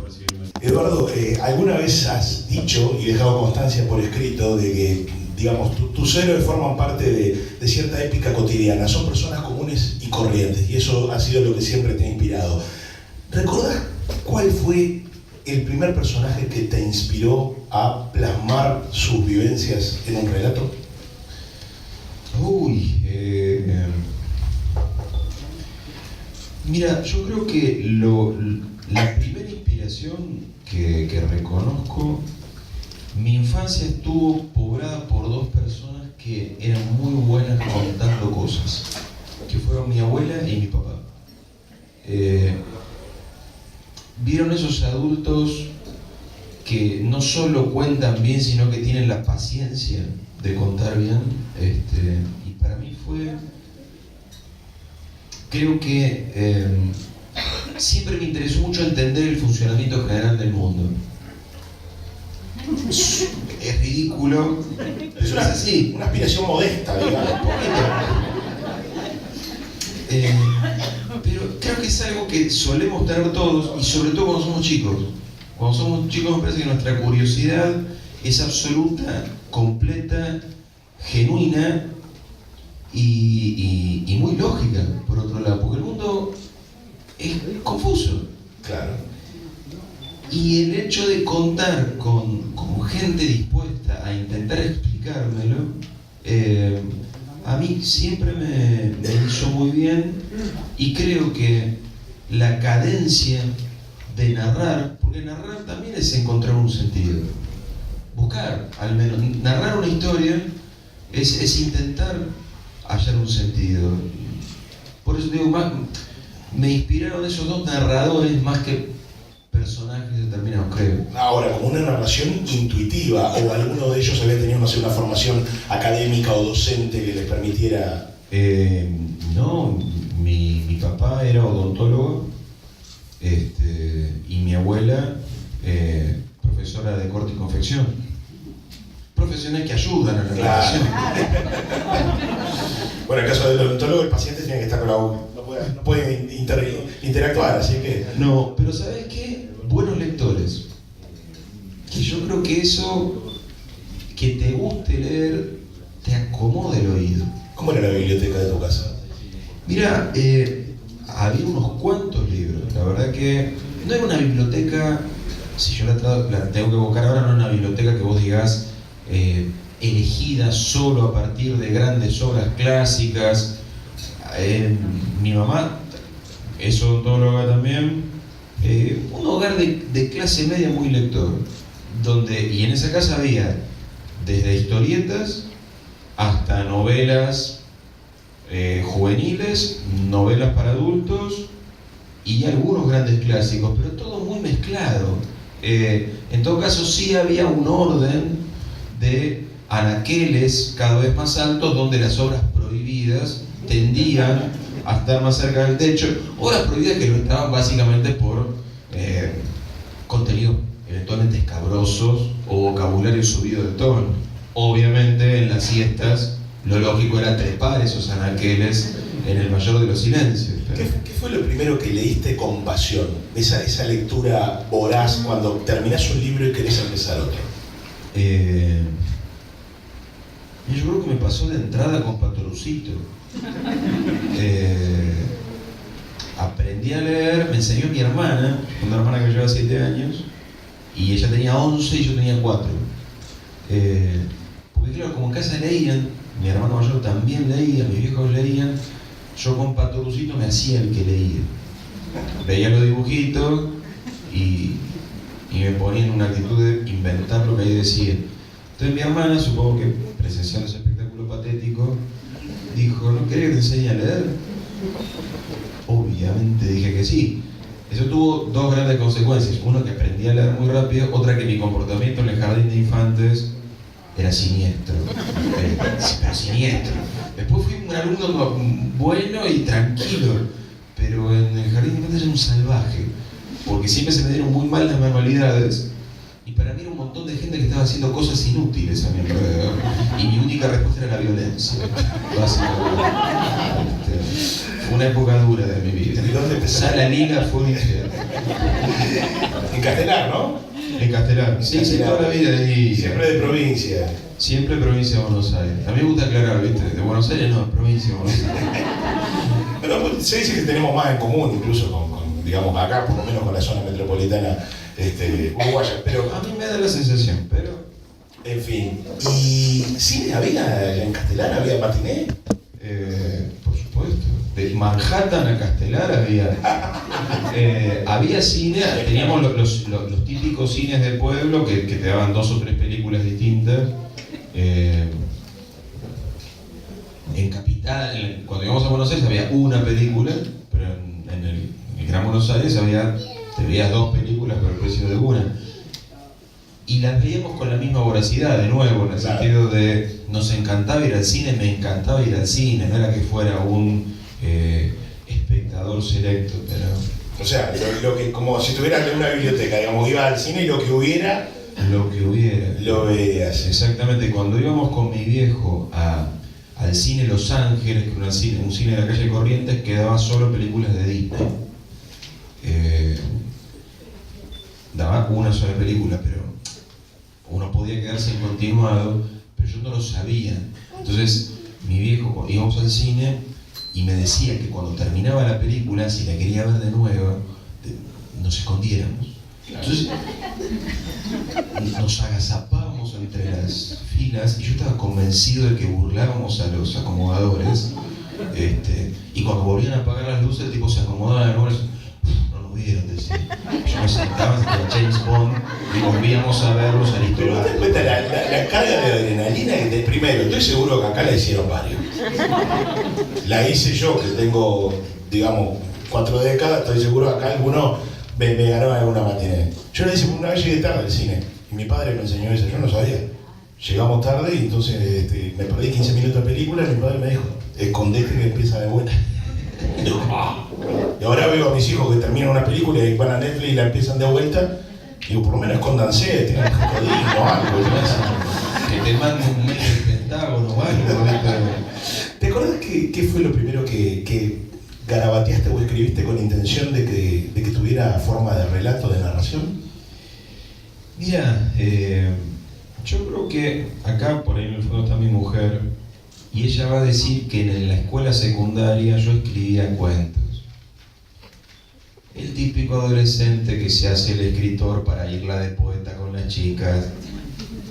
por recibirme. Eduardo, ¿alguna vez has dicho y dejado constancia por escrito de que, digamos, tus héroes forman parte de cierta épica cotidiana? Son personas comunes y corrientes, y eso ha sido lo que siempre te ha inspirado. ¿Recordás cuál fue el primer personaje que te inspiró a plasmar sus vivencias en un relato? Mira, yo creo que la primera inspiración que reconozco, mi infancia estuvo poblada por dos personas que eran muy buenas contando cosas, que fueron mi abuela y mi papá. Vieron esos adultos que no solo cuentan bien, sino que tienen la paciencia de contar bien, y para mí creo que siempre me interesó mucho entender el funcionamiento general del mundo. Es ridículo, Es pero es así. una aspiración modesta, digamos. Pero creo que es algo que solemos tener todos, y sobre todo cuando somos chicos. Cuando somos chicos me parece que nuestra curiosidad es absoluta, completa, genuina y muy lógica, por otro lado, porque el mundo es confuso. Claro. Y el hecho de contar con gente dispuesta a intentar explicármelo, a mí siempre me hizo muy bien, y creo que la cadencia de narrar, porque narrar también es encontrar un sentido, buscar, al menos, narrar una historia es intentar hallar un sentido. Por eso digo, me inspiraron esos dos narradores más que personajes determinados, creo. Ahora, como una narración intuitiva, o alguno de ellos había tenido, no sé, una formación académica o docente que les permitiera... No, mi papá era odontólogo, y mi abuela profesora de corte y confección. Profesiones que ayudan a la Claro. relación. Bueno, en el caso del odontólogo, el paciente tiene que estar con la boca. No puede interactuar, así que... No, pero ¿sabes qué? Buenos lectores. Que yo creo que eso, que te guste leer, te acomoda el oído. ¿Cómo era la biblioteca de tu casa? Mira, había unos cuantos libros. La verdad que no era una biblioteca, si yo la tengo que evocar ahora, no era una biblioteca que vos digas elegida solo a partir de grandes obras clásicas. Mi mamá es odontóloga también. Un hogar de clase media muy lector, y en esa casa había desde historietas hasta novelas juveniles, novelas para adultos y algunos grandes clásicos, pero todo muy mezclado. En todo caso sí había un orden de anaqueles cada vez más altos donde las obras prohibidas tendían a estar más cerca del techo, obras prohibidas que lo estaban básicamente por contenidos eventualmente escabrosos o vocabulario subido de tono. Obviamente en las siestas lo lógico era trepar esos anaqueles en el mayor de los silencios. ¿Qué fue lo primero que leíste con pasión? Esa lectura voraz cuando terminás un libro y querés empezar otro. Yo creo que me pasó de entrada con Patorucito. Aprendí a leer, me enseñó mi hermana, una hermana que lleva 7 años, y ella tenía 11 y yo tenía 4. Porque claro, como en casa leían, mi hermano mayor también leía, mis viejos leían, yo con Patorucito me hacía el que leía. Veía los dibujitos y me ponía en una actitud de inventar lo que ahí decía. Entonces mi hermana, supongo que presenciando ese espectáculo patético, dijo, ¿no querés que te enseñe a leer? Obviamente dije que sí. Eso tuvo dos grandes consecuencias. Uno, que aprendí a leer muy rápido. Otra, que mi comportamiento en el jardín de infantes era siniestro. Pero siniestro. Después fui un alumno bueno y tranquilo, pero en el jardín de infantes era un salvaje, porque siempre se me dieron muy mal las manualidades. Y para mí era un montón de gente que estaba haciendo cosas inútiles a mi alrededor. Y mi única respuesta era la violencia. Fue una época dura de mi vida. ¿Y dónde empezaste? La liga fue un infierno. En Castelar, ¿no? En Castelar. Sí, sí, toda la vida ahí. Siempre de provincia. Siempre provincia de Buenos Aires. A mí me gusta aclarar, ¿viste? De Buenos Aires no, provincia de Buenos Aires. Pero se dice que tenemos más en común, incluso con digamos, acá, por lo menos con la zona metropolitana uruguaya. Pero A mí me da la sensación, pero... en fin. ¿Y cine había en Castelar? ¿Había matiné? Por supuesto. De Manhattan a Castelar había cine, teníamos los típicos cines del pueblo que te daban 2 o 3 películas distintas. En Capital, cuando íbamos a Buenos Aires había una película, pero en el Gran Buenos Aires te veías 2 películas por el precio de una. Y las veíamos con la misma voracidad, de nuevo, en el sentido de nos encantaba ir al cine, me encantaba ir al cine, no era que fuera un espectador selecto, pero... O sea, lo que, como si tuvieras una biblioteca, digamos, iba al cine y lo que hubiera... Lo veías. Exactamente, cuando íbamos con mi viejo al cine Los Ángeles, que era un cine de la calle Corrientes, quedaba solo películas de Disney. Daba una sola película, pero uno podía quedarse en continuado, pero yo no lo sabía. Entonces, mi viejo, íbamos al cine y me decía que cuando terminaba la película, si la quería ver de nuevo, nos escondiéramos. Entonces, nos agazapábamos entre las filas y yo estaba convencido de que burlábamos a los acomodadores. Y cuando volvían a apagar las luces, el tipo se acomodaba de nuevo. No nos vieron, decía. Yo me sentaba entre James Bond y volvíamos a verlos a la Pero te das cuenta la carga de adrenalina que primero, estoy seguro que acá la hicieron varios. La hice yo, que tengo, digamos, 4 décadas, estoy seguro que acá alguno me ganó alguna matiné. Yo la hice una vez, llegué tarde al cine y mi padre me enseñó eso, yo no sabía. Llegamos tarde y entonces me perdí 15 minutos de película y mi padre me dijo, escondete que empieza de vuelta. Y ahora veo a mis hijos que terminan una película y van a Netflix y la empiezan de vuelta. Digo, por lo menos escóndanse, tengan un codino o algo. Que te manden un mail del Pentágono o algo. ¿Te acordás qué fue lo primero que garabateaste o escribiste con intención de que tuviera forma de relato, de narración? Mira, yo creo que acá por ahí en el fondo está mi mujer y ella va a decir que en la escuela secundaria yo escribía cuentos. El típico adolescente que se hace el escritor para irla de poeta con las chicas.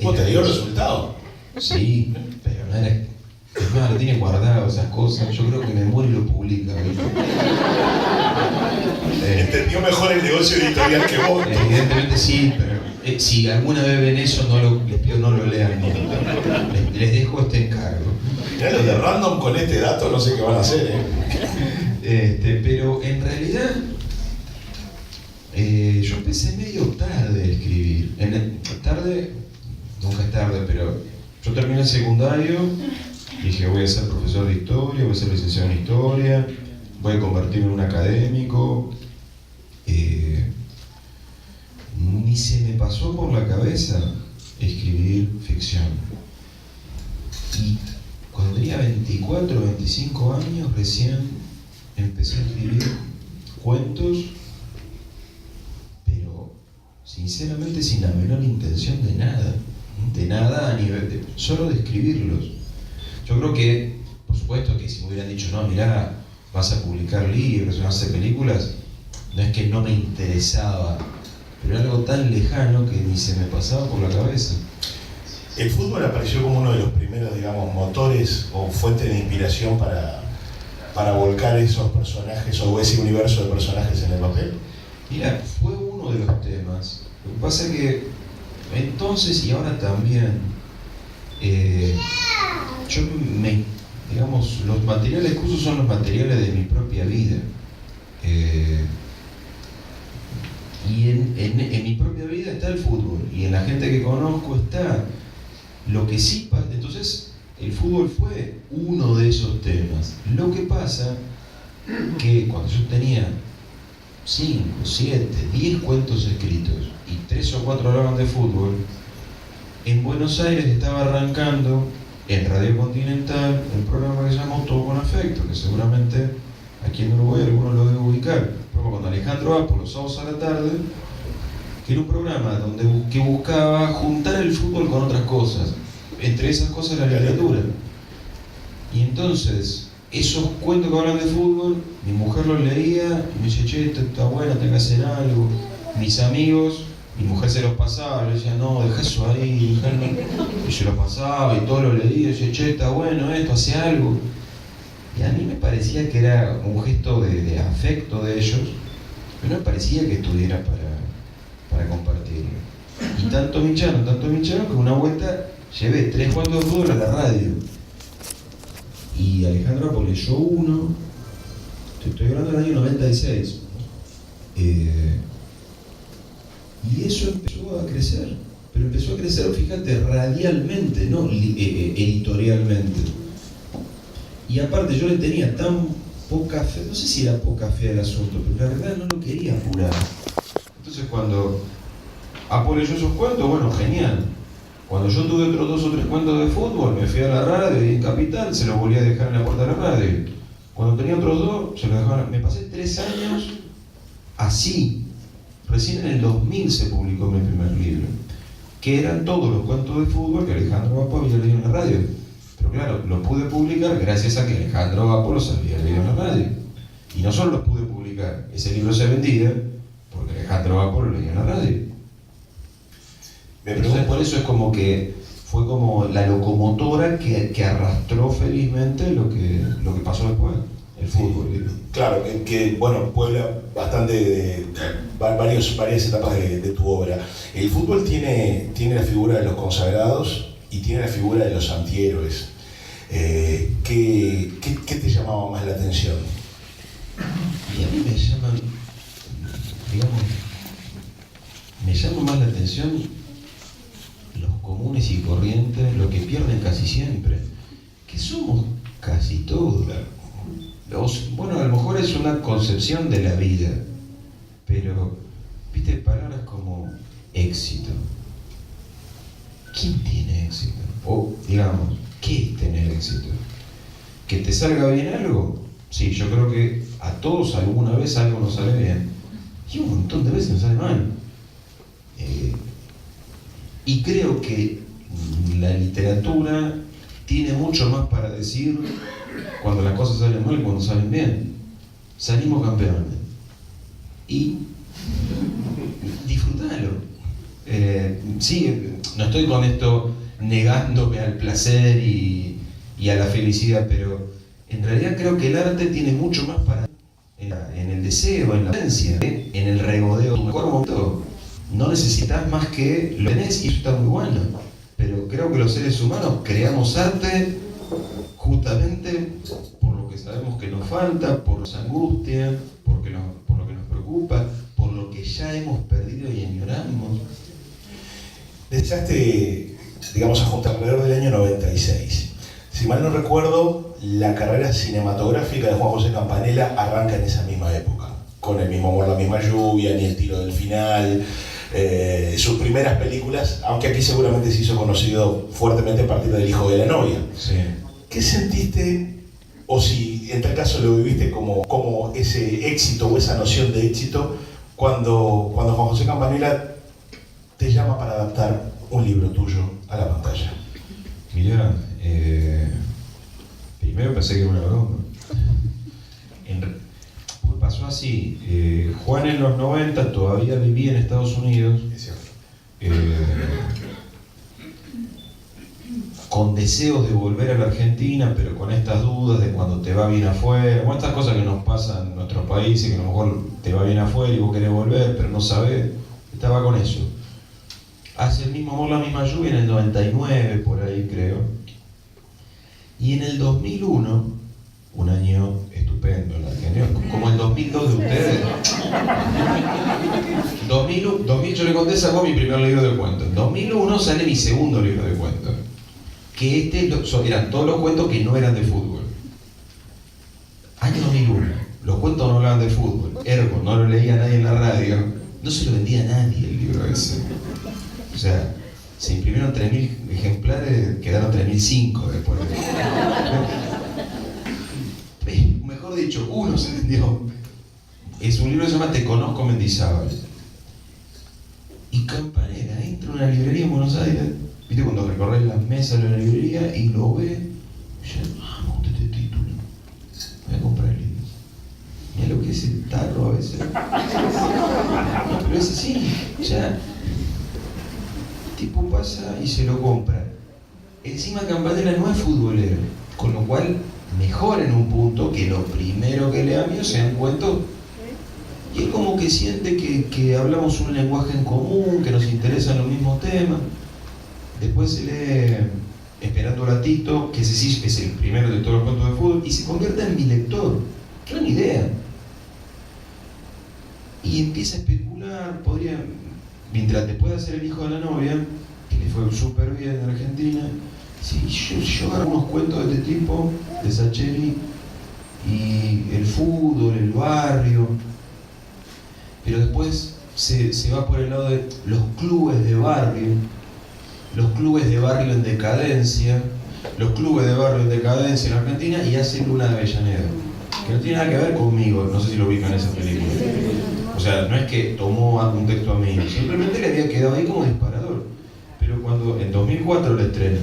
¿Vos te dio el resultado? Sí, pero no era... Es más, lo tiene guardado esas cosas. Yo creo que me muero y lo publica, ¿viste? Entendió mejor el negocio editorial que vos. Evidentemente sí, pero si alguna vez ven eso, les pido no lo lean. ¿No? Les dejo este encargo. Ya los de Random con este dato no sé qué van a hacer, Pero en realidad... yo empecé medio tarde a escribir. Tarde, nunca es tarde, pero yo terminé el secundario, dije voy a ser profesor de historia, voy a ser licenciado en historia, voy a convertirme en un académico. Ni se me pasó por la cabeza escribir ficción. Y cuando tenía 24 o 25 años recién empecé a escribir cuentos, sinceramente sin la menor intención de nada a nivel de, solo de escribirlos. Yo creo que, por supuesto que si me hubieran dicho, no, mirá, vas a publicar libros, vas a hacer películas, no es que no me interesaba, pero era algo tan lejano que ni se me pasaba por la cabeza. El fútbol apareció como uno de los primeros, digamos, motores o fuente de inspiración para volcar esos personajes o ese universo de personajes en el papel. Mira, fue uno de los temas. Lo que pasa es que entonces y ahora también, digamos, los materiales que uso son los materiales de mi propia vida. Y en mi propia vida está el fútbol, y en la gente que conozco está lo que sí pasa. Entonces, el fútbol fue uno de esos temas. Lo que pasa que cuando yo tenía 5, 7, 10 cuentos escritos y 3 o 4 hablaban de fútbol, en Buenos Aires estaba arrancando en Radio Continental un programa que se llamó Todo con Afecto, que seguramente aquí en Uruguay algunos lo deben ubicar. Pero con Alejandro A por los sábados a la tarde, que era un programa que buscaba juntar el fútbol con otras cosas, entre esas cosas la literatura. Y entonces, esos cuentos que hablan de fútbol, mi mujer los leía y me decía, che, esto está bueno, tengo que hacer algo. Mis amigos, mi mujer se los pasaba, le decía, no, deja eso ahí, y se los pasaba y todo lo leía, y decía, che, está bueno esto, hace algo. Y a mí me parecía que era un gesto de afecto de ellos, pero no me parecía que estuviera para compartirlo. Y tanto me hincharon que una vuelta llevé 3 cuentos de fútbol a la radio. Y Alejandro Apple leyó uno, te estoy hablando del año 96. Y eso empezó a crecer, pero empezó a crecer, fíjate, radialmente, no editorialmente. Y aparte yo le tenía tan poca fe, no sé si era poca fe al asunto, pero la verdad no lo quería apurar. Entonces cuando Apple leyó esos cuentos, bueno, genial. Cuando yo tuve otros 2 o 3 cuentos de fútbol, me fui a la radio y en Capital se los volví a dejar en la puerta de la radio. Cuando tenía otros 2, se los dejaba. Me pasé 3 años así. Recién en el 2000 se publicó mi primer libro, que eran todos los cuentos de fútbol que Alejandro Vapo había leído en la radio. Pero claro, lo pude publicar gracias a que Alejandro Vapo los había leído en la radio. Y no solo los pude publicar, ese libro se vendía porque Alejandro Vapo lo leía en la radio. Entonces por eso es como que fue como la locomotora que arrastró felizmente lo que pasó después, el fútbol. Sí, claro, que bueno, puebla bastante de varias etapas de tu obra. El fútbol tiene la figura de los consagrados y tiene la figura de los antihéroes. ¿Qué te llamaba más la atención? Y a mí me llama más la atención los comunes y corrientes, lo que pierden casi siempre, que somos casi todos. Bueno, a lo mejor es una concepción de la vida, pero, viste, palabras como éxito. ¿Quién tiene éxito? O, digamos, ¿qué es tener éxito? ¿Que te salga bien algo? Sí, yo creo que a todos alguna vez algo nos sale bien. Y un montón de veces nos sale mal. Y creo que la literatura tiene mucho más para decir cuando las cosas salen mal y cuando salen bien. Salimos campeones. Y disfrutalo. Sí, no estoy con esto negándome al placer y a la felicidad, pero en realidad creo que el arte tiene mucho más para en el deseo, en la ausencia, en el regodeo. Tu mejor momento no necesitas más que lo tenés y eso está muy bueno. Pero creo que los seres humanos creamos arte justamente por lo que sabemos que nos falta, por las angustias, por lo que nos preocupa, por lo que ya hemos perdido y añoramos. Deseaste, digamos, hasta alrededor del año 96. Si mal no recuerdo, la carrera cinematográfica de Juan José Campanella arranca en esa misma época, con El mismo amor, la misma lluvia, Ni el tiro del final, sus primeras películas, aunque aquí seguramente se hizo conocido fuertemente a partir del Hijo de la novia. Sí. ¿Qué sentiste, o si en tal caso lo viviste como ese éxito o esa noción de éxito, cuando Juan José Campanella te llama para adaptar un libro tuyo a la pantalla? Mirá, primero pensé que era una broma. Pues pasó así. Juan en los 90 todavía vivía en Estados Unidos. Con deseos de volver a la Argentina, pero con estas dudas de cuando te va bien afuera, con estas cosas que nos pasan en nuestros países, que a lo mejor te va bien afuera y vos querés volver, pero no sabés. Estaba con eso. Hace El mismo amor, la misma lluvia en el 99, por ahí creo. Y en el 2001, un año estupendo en la Argentina, como el 2002 de ustedes. 2000 yo le conté, sacó mi primer libro de cuentos. En 2001 sale mi segundo libro de cuentos. Que eran todos los cuentos que no eran de fútbol. Año 2001, los cuentos no hablaban de fútbol. Ergo, no lo leía nadie en la radio. No se lo vendía a nadie el libro ese. O sea, se imprimieron 3.000 ejemplares, quedaron 3.005 después. Mejor dicho, uno se vendió. Es un libro que se llama Te conozco, Mendizábal. Y Campanella entra a una librería en Buenos Aires, viste cuando recorres las mesas de la librería y lo ve, y dice, me gusta este título, voy a comprar el libro. Mira lo que es el tarro a veces. No, pero es así, o sea, el tipo pasa y se lo compra. Encima Campanella no es futbolero, con lo cual mejora en un punto que lo primero que le da miedo se dan cuentos. Y es como que siente que hablamos un lenguaje en común, que nos interesan los mismos temas. Después se lee Esperando a Tito, que ese sí es el primero de todos los cuentos de fútbol, y se convierte en mi lector. No ni idea. Y empieza a especular, mientras después de hacer El hijo de la novia, que le fue súper bien en Argentina, sí, yo agarro unos cuentos de este tipo, de Sacheri, y el fútbol, el barrio. Pero después se va por el lado de los clubes de barrio en decadencia, en Argentina, y hace Luna de Avellaneda, que no tiene nada que ver conmigo, no sé si lo ubican en esa película. O sea, no es que tomó un texto a mí, simplemente le había quedado ahí como disparador. Pero cuando en 2004 lo estrena,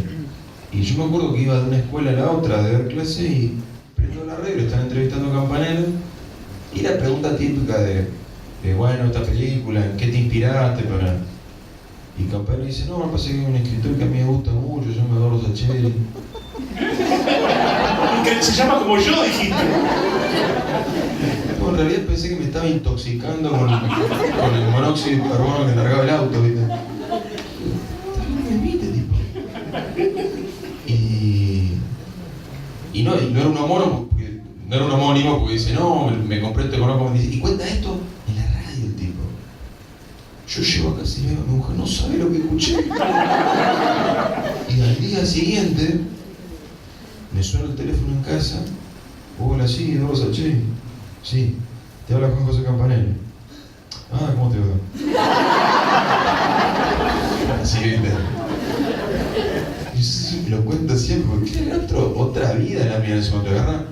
y yo me acuerdo que iba de una escuela a la otra de dar clase y prendo la radio, están entrevistando a Campanella, y la pregunta típica de bueno, esta película, ¿en qué te inspiraste para...? Y Campanella dice, no, me pasa que es un escritor que a mí me gusta mucho, yo me adoro Sacheri. Que se llama como yo, dijiste. No, en realidad pensé que me estaba intoxicando con el monóxido de carbono que largaba el auto, ¿viste? Tipo. Y no era un homónimo porque dice, no, me compré este conozco, y cuenta esto en la radio el tipo. Yo llego a casa y le digo a mi mujer, no sabe lo que escuché. Y al día siguiente me suena el teléfono en casa. Hola, sí, Eduardo Sacheri. Sí, te habla Juan José Campanella. Ah, ¿cómo te va? Así, ¿viste? Y lo cuento siempre, porque era otra vida la mía en ese momento. Agarra, me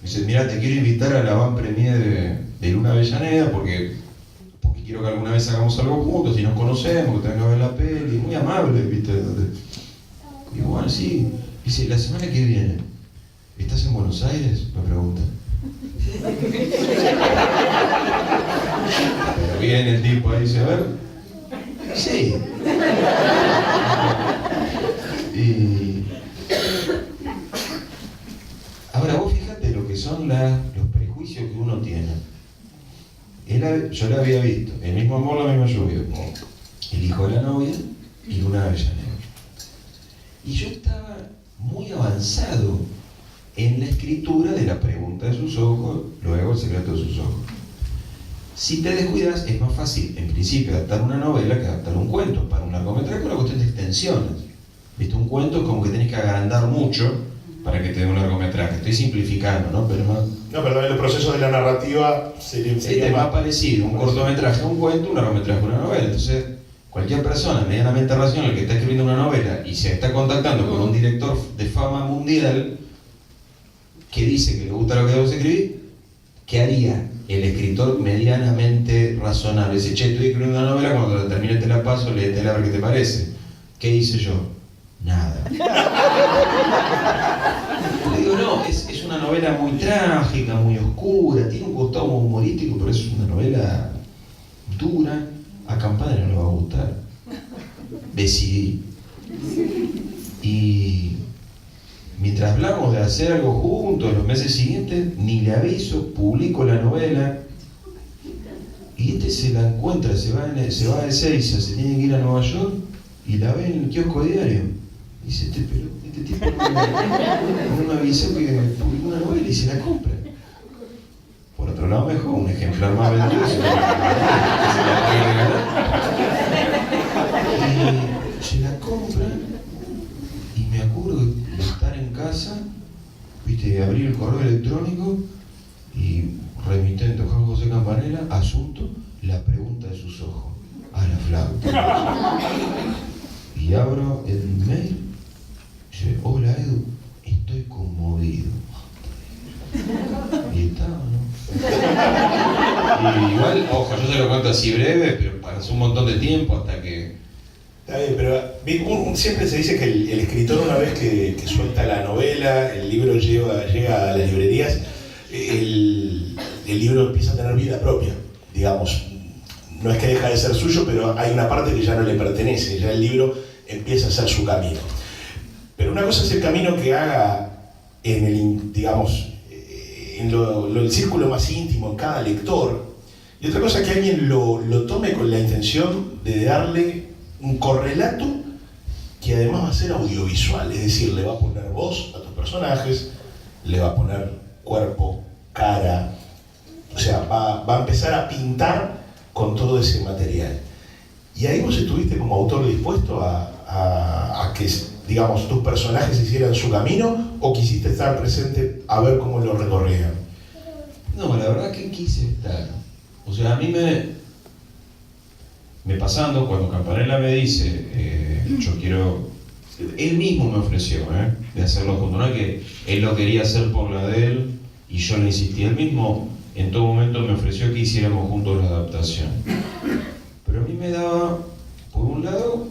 dice, mira, te quiero invitar a la van premier de Luna Avellaneda porque quiero que alguna vez hagamos algo juntos, si nos conocemos, que tengan que ver la peli. Muy amable, ¿viste? Y bueno, sí. Dice, la semana que viene, ¿estás en Buenos Aires? Me pregunta. Pero viene el tipo ahí, dice, a ver. Sí. Y ahora vos fíjate lo que son los prejuicios que uno tiene. Yo la había visto, El mismo amor, la misma lluvia, El hijo de la novia y Luna de Avellaneda. Y yo estaba muy avanzado en la escritura de La pregunta de sus ojos, luego El secreto de sus ojos. Si te descuidas, es más fácil, en principio, adaptar una novela que adaptar un cuento. Para un largometraje, una cuestión de extensiones. ¿Viste? Un cuento es como que tenés que agrandar mucho para que te dé un largometraje. Estoy simplificando, ¿no? Pero el proceso de la narrativa sería más parecido. Un cortometraje a un cuento, un largometraje a una novela. Entonces, cualquier persona medianamente racional que está escribiendo una novela y se está contactando con un director de fama mundial que dice que le gusta lo que vos escribís, ¿qué haría el escritor medianamente razonable? Dice, che, estoy escribiendo una novela, cuando la termine te la paso, léetela a ver qué te parece. ¿Qué hice yo? Nada. Le digo, no, es una novela muy trágica, muy oscura, tiene un costado humorístico, pero es una novela dura. A Campanella no le va a gustar. Decidí. Y mientras hablamos de hacer algo juntos, los meses siguientes, ni le aviso, publico la novela. Y se la encuentra, se va de Ezeiza, se tiene que ir a Nueva York y la ve en el kiosco diario. Y dice, este tipo no me avisó que publicó una novela y se la compra. Por otro lado, mejor, un ejemplar más vendido se la puede regalar. Y se la compra y me acuerdo de estar en casa, viste, abrir el correo electrónico y remitente Juan José Campanella, asunto, La pregunta de sus ojos, a la flauta. Y abro el mail y dice, hola Edu, estoy conmovido. Y estaba, ¿no? Y igual, ojo, yo se lo cuento así breve, pero para pasó un montón de tiempo hasta que... Está bien, pero siempre se dice que el escritor, una vez que suelta la novela, el libro llega a las librerías, el libro empieza a tener vida propia, digamos. No es que deja de ser suyo, pero hay una parte que ya no le pertenece, ya el libro empieza a hacer su camino. Pero una cosa es el camino que haga en el, digamos, en el círculo más íntimo, en cada lector, y otra cosa es que alguien lo tome con la intención de darle un correlato que además va a ser audiovisual, es decir, le va a poner voz a tus personajes, le va a poner cuerpo, cara, o sea, va a empezar a pintar con todo ese material. Y ahí vos estuviste como autor dispuesto a que, digamos, tus personajes hicieran su camino, o quisiste estar presente a ver cómo lo recorrían. No, la verdad que quise estar. O sea, a mí me pasando, cuando Campanella me dice, yo quiero... Él mismo me ofreció, de hacerlo junto, no es que él lo quería hacer por la de él y yo le insistí. Él mismo en todo momento me ofreció que hiciéramos juntos la adaptación. Pero a mí me daba, por un lado,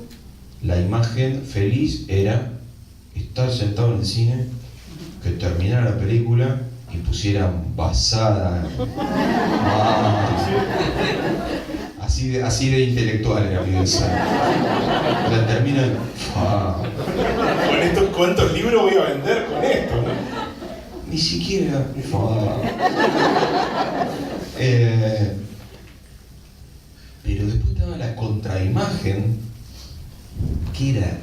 la imagen feliz era estar sentado en el cine, que terminara la película y pusieran basada. Así de intelectual era mi deseo. La terminan. Con estos cuantos libros voy a vender con esto, ¿no? Ni siquiera. Pero después estaba la contraimagen, que era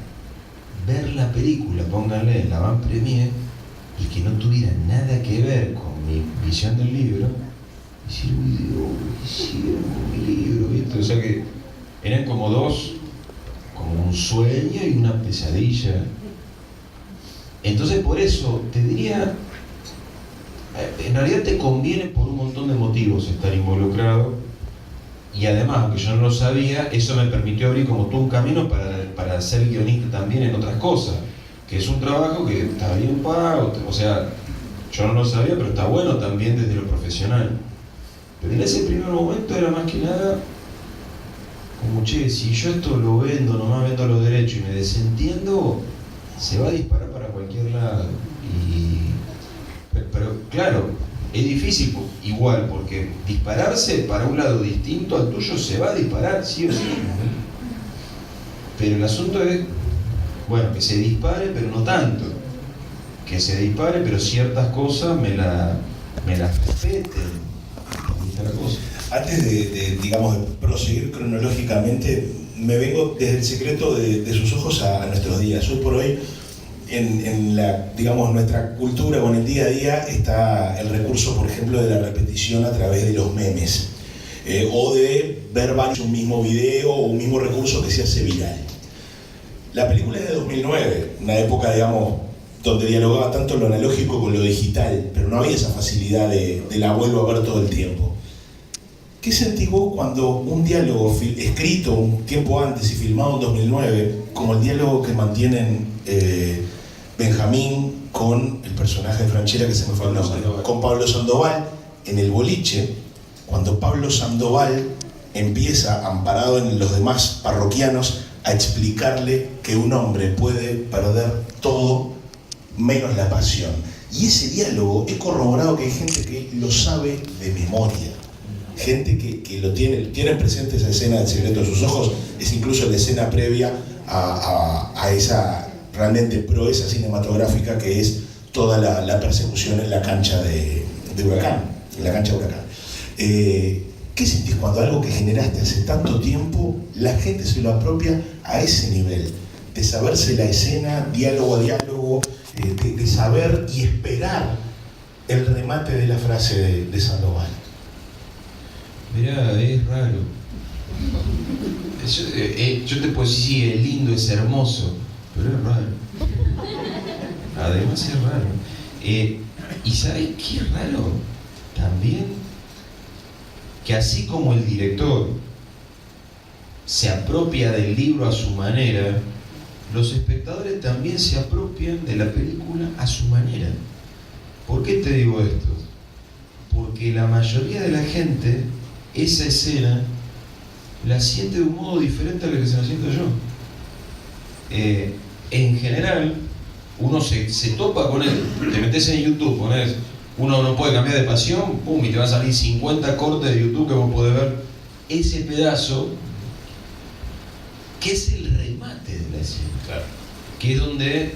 ver la película, pónganle en la van premier, y que no tuviera nada que ver con mi visión del libro, y decir, uy Dios, ¿qué hicieron con mi libro? ¿Viste? O sea que eran como dos, como un sueño y una pesadilla. Entonces por eso te diría, en realidad te conviene por un montón de motivos estar involucrado, y además, aunque yo no lo sabía, eso me permitió abrir como todo un camino para ser guionista también en otras cosas, que es un trabajo que está bien pago, o sea, yo no lo sabía, pero está bueno también desde lo profesional. Pero en ese primer momento era más que nada como, che, si yo esto lo vendo, nomás vendo los derechos y me desentiendo, se va a disparar para cualquier lado. Pero claro, es difícil igual, porque dispararse para un lado distinto al tuyo se va a disparar, sí o sí. Pero el asunto es, bueno, que se dispare, pero no tanto. Que se dispare, pero ciertas cosas me las respeten. Antes digamos, de proseguir cronológicamente, me vengo desde el secreto de sus ojos a nuestros días. Hoy por hoy, en la, digamos, nuestra cultura o en el día a día está el recurso, por ejemplo, de la repetición a través de los memes, o de ver un mismo video o un mismo recurso que se hace viral. La película es de 2009, una época, digamos, donde dialogaba tanto lo analógico con lo digital, pero no había esa facilidad de la vuelvo a ver todo el tiempo. ¿Qué sentís vos cuando un diálogo escrito un tiempo antes y filmado en 2009, como el diálogo que mantienen Benjamín con el personaje de Franchella, que se me fue el nombre, con Pablo Sandoval, en el boliche, cuando Pablo Sandoval empieza, amparado en los demás parroquianos, a explicarle que un hombre puede perder todo menos la pasión? Y ese diálogo he corroborado que hay gente que lo sabe de memoria, gente que lo tiene presente esa escena del secreto de sus ojos, es incluso la escena previa a esa realmente proeza cinematográfica que es toda la persecución en la cancha de Huracán, en la cancha de Huracán. ¿Qué sentís cuando algo que generaste hace tanto tiempo, la gente se lo apropia a ese nivel? De saberse la escena, diálogo a diálogo, de saber y esperar el remate de la frase de Sandoval. Mirá, es raro. Yo te puedo decir, sí, es lindo, es hermoso, pero es raro. Además es raro. ¿Y sabes qué es raro? También que así como el director se apropia del libro a su manera, los espectadores también se apropian de la película a su manera. ¿Por qué te digo esto? Porque la mayoría de la gente, esa escena la siente de un modo diferente al que se la siento yo. En general, uno se topa con él, te metes en YouTube, pones uno no puede cambiar de pasión, pum, y te va a salir 50 cortes de YouTube que vos podés ver ese pedazo, que es el remate de la escena. Claro. Que es donde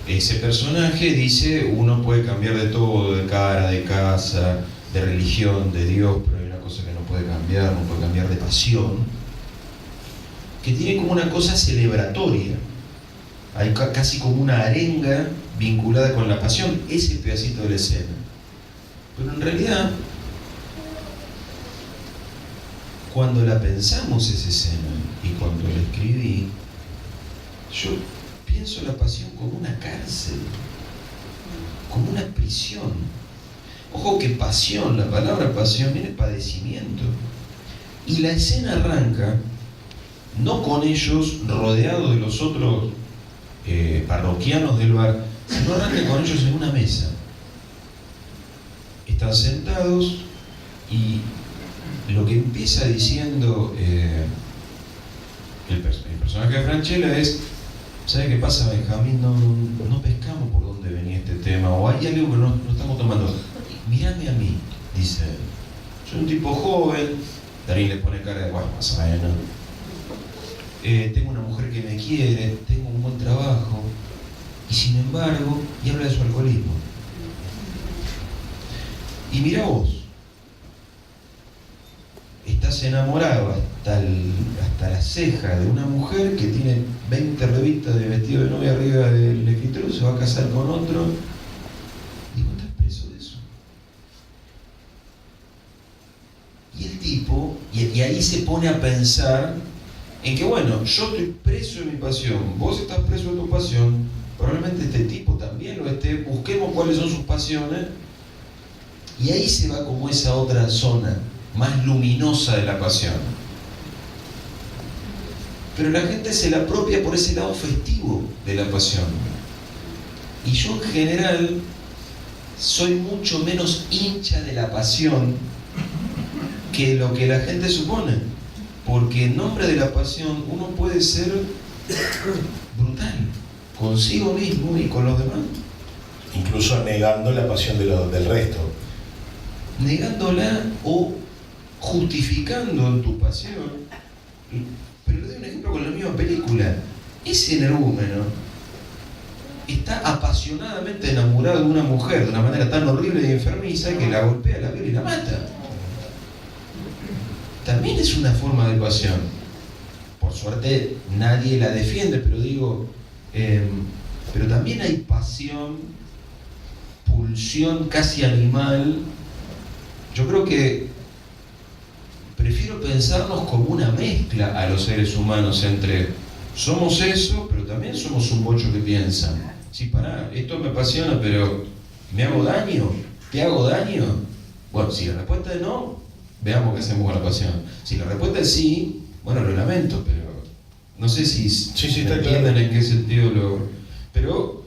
ese personaje dice, uno puede cambiar de todo, de cara, de casa, de religión, de Dios, pero hay una cosa que no puede cambiar de pasión, que tiene como una cosa celebratoria. Hay casi como una arenga vinculada con la pasión, ese pedacito de la escena. Pero en realidad, cuando la pensamos esa escena y cuando la escribí, yo pienso la pasión como una cárcel, como una prisión. Ojo que pasión, la palabra pasión viene de padecimiento. Y la escena arranca no con ellos rodeados de los otros parroquianos del bar, sino arranca con ellos en una mesa. Están sentados y lo que empieza diciendo el personaje de Francella es: ¿sabe qué pasa, Benjamín? No pescamos por dónde venía este tema, o hay algo que no estamos tomando. Mírame a mí, dice él. Soy un tipo joven, Darín le pone cara de guay, más o menos. Tengo una mujer que me quiere, tengo un buen trabajo, y sin embargo, y habla de su alcoholismo. Y mira vos, estás enamorado hasta la ceja de una mujer que tiene 20 revistas de vestido de novia arriba del escritorio, se va a casar con otro. Digo, ¿estás preso de eso? Y el tipo, y ahí se pone a pensar en que, bueno, yo estoy preso de mi pasión, vos estás preso de tu pasión, probablemente este tipo también lo esté, busquemos cuáles son sus pasiones, y ahí se va como esa otra zona más luminosa de la pasión. Pero la gente se la apropia por ese lado festivo de la pasión. Y yo en general soy mucho menos hincha de la pasión que lo que la gente supone. Porque en nombre de la pasión uno puede ser brutal consigo mismo y con los demás. Incluso negando la pasión del resto. Negándola o justificando tu pasión. Pero le doy un ejemplo con la misma película. Ese energúmeno está apasionadamente enamorado de una mujer de una manera tan horrible y enfermiza que la golpea, la viola y la mata. También es una forma de pasión. Por suerte nadie la defiende, pero digo, pero también hay pasión, pulsión casi animal. Yo creo que prefiero pensarnos como una mezcla a los seres humanos entre somos eso, pero también somos un bocho que piensa. Sí, pará, esto me apasiona, pero ¿me hago daño? ¿Te hago daño? Bueno, si la respuesta es no, veamos qué hacemos con la pasión. Si la respuesta es sí, bueno, lo lamento, pero no sé si me entienden en qué sentido lo... Pero,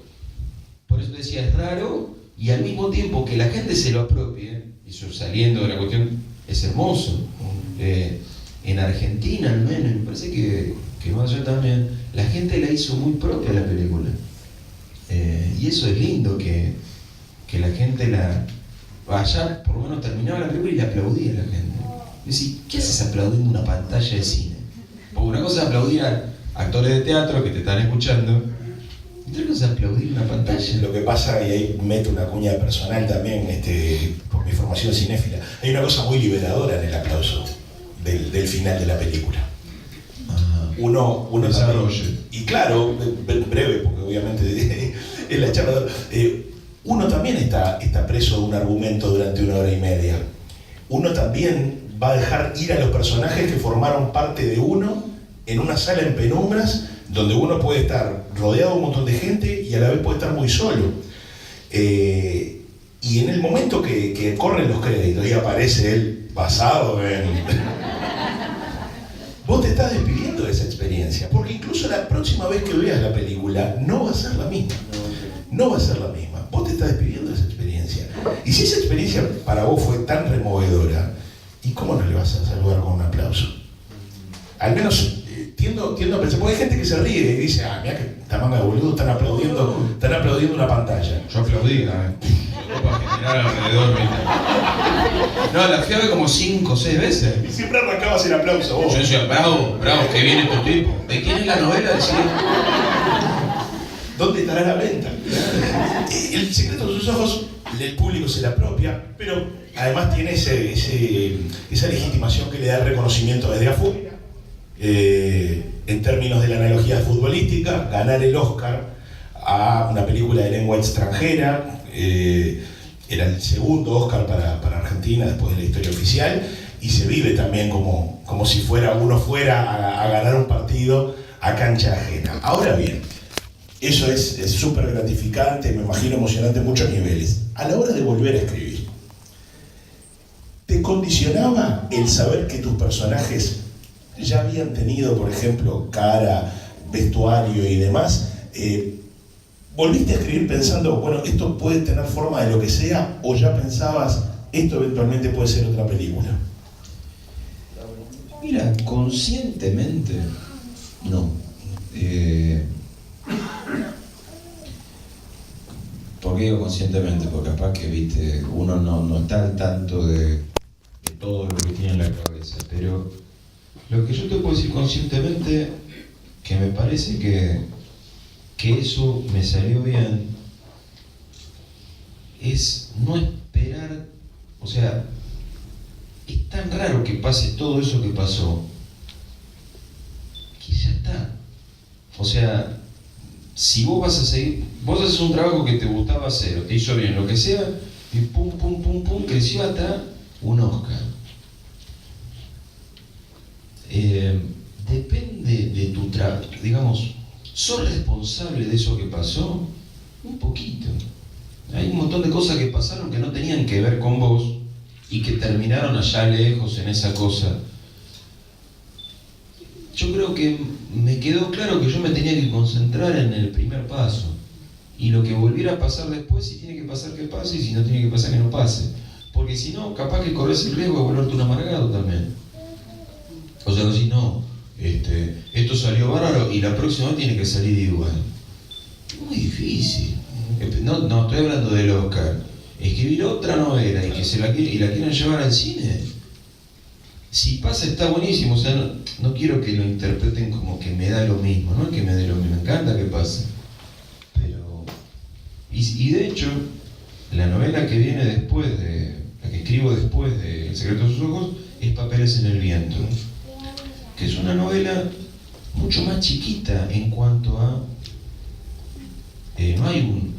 por eso decía, es raro, y al mismo tiempo que la gente se lo apropie, y eso saliendo de la cuestión, es hermoso. En Argentina al menos, me parece que más allá también, la gente la hizo muy propia la película. Y eso es lindo, que la gente la... Allá por lo menos terminaba la película y le aplaudía a la gente. Y decís, ¿qué haces aplaudiendo una pantalla de cine? Porque una cosa es aplaudir a actores de teatro que te están escuchando, y otra cosa es aplaudir una pantalla. Lo que pasa, y ahí meto una cuña personal también, por mi formación cinéfila, hay una cosa muy liberadora en el aplauso del final de la película. Uno también, y claro, breve, porque obviamente es la charla, uno también está preso de un argumento durante 1 hora y media. Uno también va a dejar ir a los personajes que formaron parte de uno en una sala en penumbras, donde uno puede estar rodeado de un montón de gente y a la vez puede estar muy solo. Y en el momento que corren los créditos y aparece él basado en... Vos te estás despidiendo de esa experiencia, porque incluso la próxima vez que veas la película no va a ser la misma. No va a ser la misma. Vos te estás despidiendo de esa experiencia. Y si esa experiencia para vos fue tan removedora, ¿y cómo no le vas a saludar con un aplauso? al menos tiendo a pensar, porque hay gente que se ríe y dice, mira que esta manga de boludo están aplaudiendo una pantalla. Yo aplaudí, para generar alrededor. No, la fui a ver como 5 o 6 veces. Y siempre arrancabas el aplauso vos. Yo decía, bravo, que viene tu tipo. ¿De quién es la novela? Decía. ¿Dónde estará la venta? El secreto de sus ojos, el público se la apropia, pero además tiene esa legitimación que le da el reconocimiento desde afuera. En términos de la analogía futbolística, ganar el Oscar a una película de lengua extranjera, era el segundo Oscar para Argentina después de la historia oficial, y se vive también como si uno fuera a ganar un partido a cancha ajena. Ahora bien, eso es súper gratificante, me imagino emocionante en muchos niveles. A la hora de volver a escribir, ¿te condicionaba el saber que tus personajes ya habían tenido, por ejemplo, cara, vestuario y demás? ¿Volviste a escribir pensando, bueno, esto puede tener forma de lo que sea, o ya pensabas, esto eventualmente puede ser otra película? Mira, conscientemente, no. ¿Por qué digo conscientemente? Porque capaz que, viste, uno no está al tanto de todo lo que tiene en la cabeza, pero lo que yo te puedo decir conscientemente, que me parece que eso me salió bien, es no esperar, o sea, es tan raro que pase todo eso que pasó, que ya está. O sea, si vos vas a seguir, vos haces un trabajo que te gustaba hacer, o te hizo bien, lo que sea, y pum, creció hasta un Oscar. Depende de tu trabajo, digamos, ¿sos responsable de eso que pasó? Un poquito. Hay un montón de cosas que pasaron que no tenían que ver con vos y que terminaron allá lejos en esa cosa. Yo creo que me quedó claro que yo me tenía que concentrar en el primer paso. Y lo que volviera a pasar después, si tiene que pasar que pase, y si no tiene que pasar que no pase. Porque si no, capaz que corres el riesgo de volverte un amargado también. O sea, si no, esto salió bárbaro y la próxima vez tiene que salir igual. Muy difícil. No estoy hablando del Oscar. Escribir otra novela y que la quieran llevar al cine. Si pasa está buenísimo, o sea, no quiero que lo interpreten como que me da lo mismo, no es que me dé lo mismo, me encanta que pase. Pero, y de hecho, la novela que viene después la que escribo después de El secreto de sus ojos, es Papeles en el viento, que es una novela mucho más chiquita en cuanto a, no hay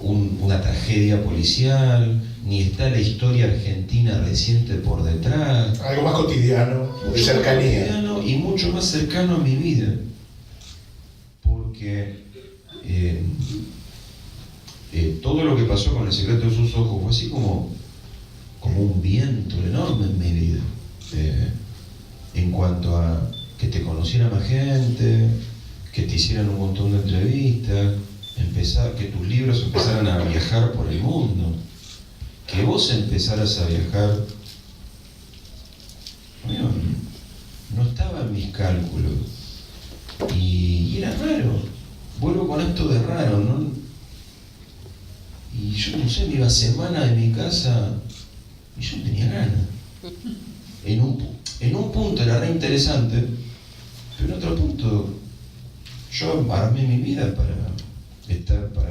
una tragedia policial, ni está la historia argentina reciente por detrás. Algo más cotidiano, de cercanía. Cotidiano y mucho más cercano a mi vida. Porque todo lo que pasó con El secreto de sus ojos fue así como un viento enorme en mi vida. En cuanto a que te conociera más gente, que te hicieran un montón de entrevistas, que tus libros empezaran a viajar por el mundo, que vos empezaras a viajar, bueno, no estaba en mis cálculos y era raro. Vuelvo con esto de raro, ¿no? Y yo no sé, me iba semana de mi casa y yo no tenía ganas. En un punto era re interesante, pero en otro punto yo armé mi vida para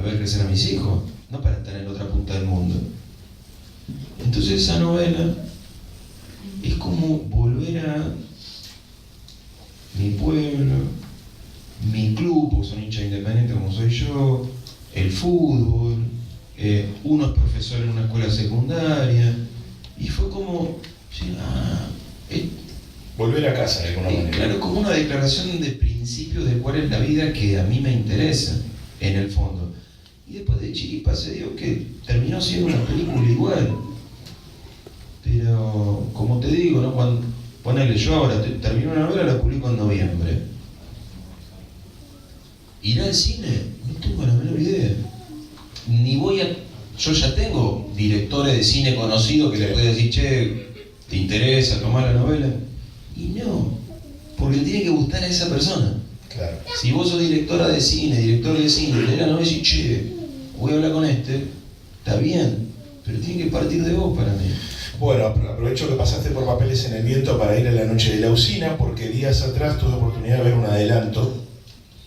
ver crecer a mis hijos, no para estar en la otra punta del mundo. Entonces esa novela es como volver a mi pueblo, mi club, porque son hinchas independientes como soy yo, el fútbol, uno es profesor en una escuela secundaria, y fue como, volver a casa de alguna manera. Claro, como una declaración de principios de cuál es la vida que a mí me interesa, en el fondo. Y después de Chiripa se dio que terminó siendo una película igual. Pero, como te digo, ¿no? Ponele, yo ahora termino una novela, la publico en noviembre. ¿Ir al cine? No tengo la menor idea. Yo ya tengo directores de cine conocidos que le pueden decir, che, ¿te interesa tomar la novela? Y no, porque le tiene que gustar a esa persona. Claro. Si vos sos director de cine, lees la novela y decís, che, voy a hablar con este, está bien, pero tiene que partir de vos para mí. Bueno, aprovecho que pasaste por Papeles en el Viento para ir a la noche de la usina, porque días atrás tuve oportunidad de ver un adelanto,